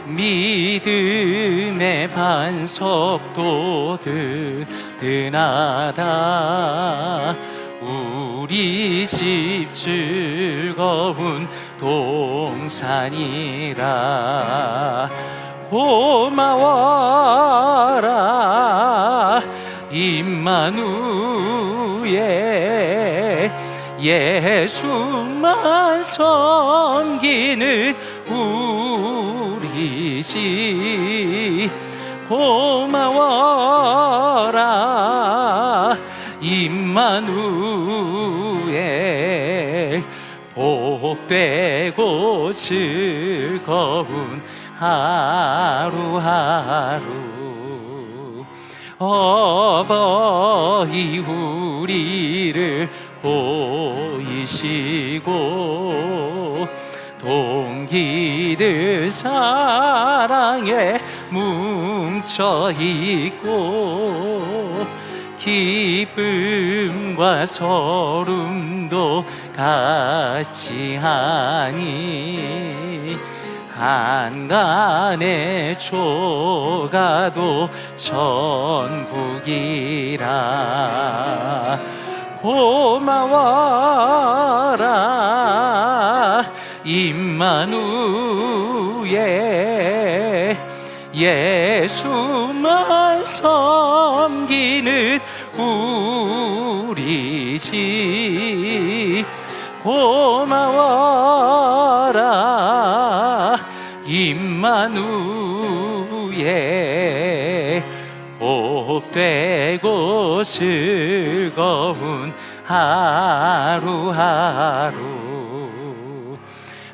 믿음의 반석도 든든하다. 우리 집 즐거운 동산이라. 고마워라 임마누엘, 예수만 섬기는 우리 집. 고마워라 임마누엘, 복되고 즐거운 하루하루. 어버이 우리를 보이시고 동기들 사랑에 뭉쳐있고 기쁨과 서름도 같이 하니 한간의 조가도 천국이라. 고마워라 임마누엘, 예수만 섬기는 우리 집. 고마워라 임마누엘, 복되고 즐거운 하루하루.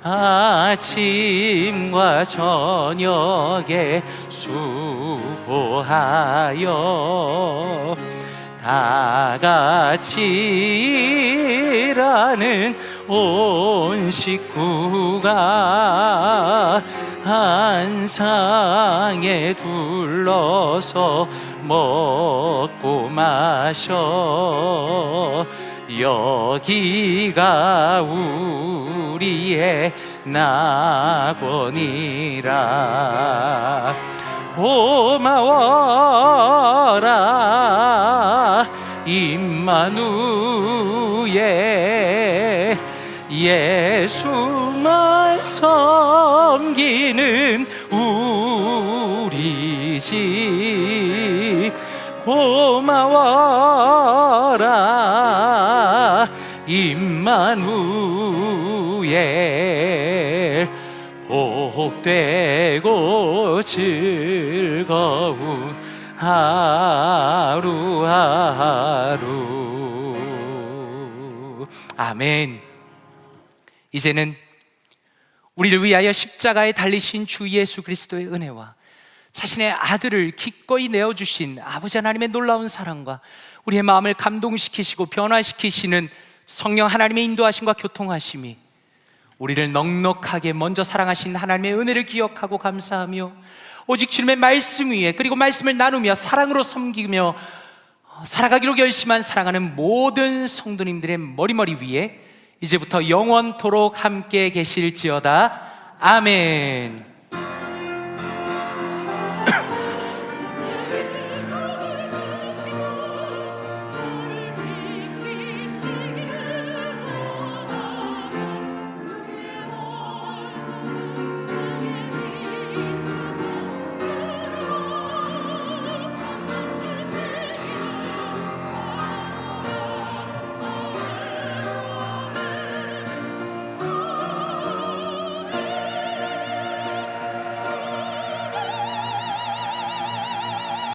아침과 저녁에 수고하여 다 같이 일하는 온 식구가 한 상에 둘러서 먹고 마셔. 여기가 우리의 낙원이라. 고마워라 임마누엘, 예수만 섬기는 우리 집. 고마워라 임마누엘, 복되고 즐거운 하루하루. 아멘. 이제는 우리를 위하여 십자가에 달리신 주 예수 그리스도의 은혜와 자신의 아들을 기꺼이 내어주신 아버지 하나님의 놀라운 사랑과 우리의 마음을 감동시키시고 변화시키시는 성령 하나님의 인도하심과 교통하심이 우리를 넉넉하게 먼저 사랑하신 하나님의 은혜를 기억하고 감사하며 오직 주님의 말씀 위에, 그리고 말씀을 나누며 사랑으로 섬기며 살아가기로 결심한 사랑하는 모든 성도님들의 머리머리 위에 이제부터 영원토록 함께 계실지어다. 아멘.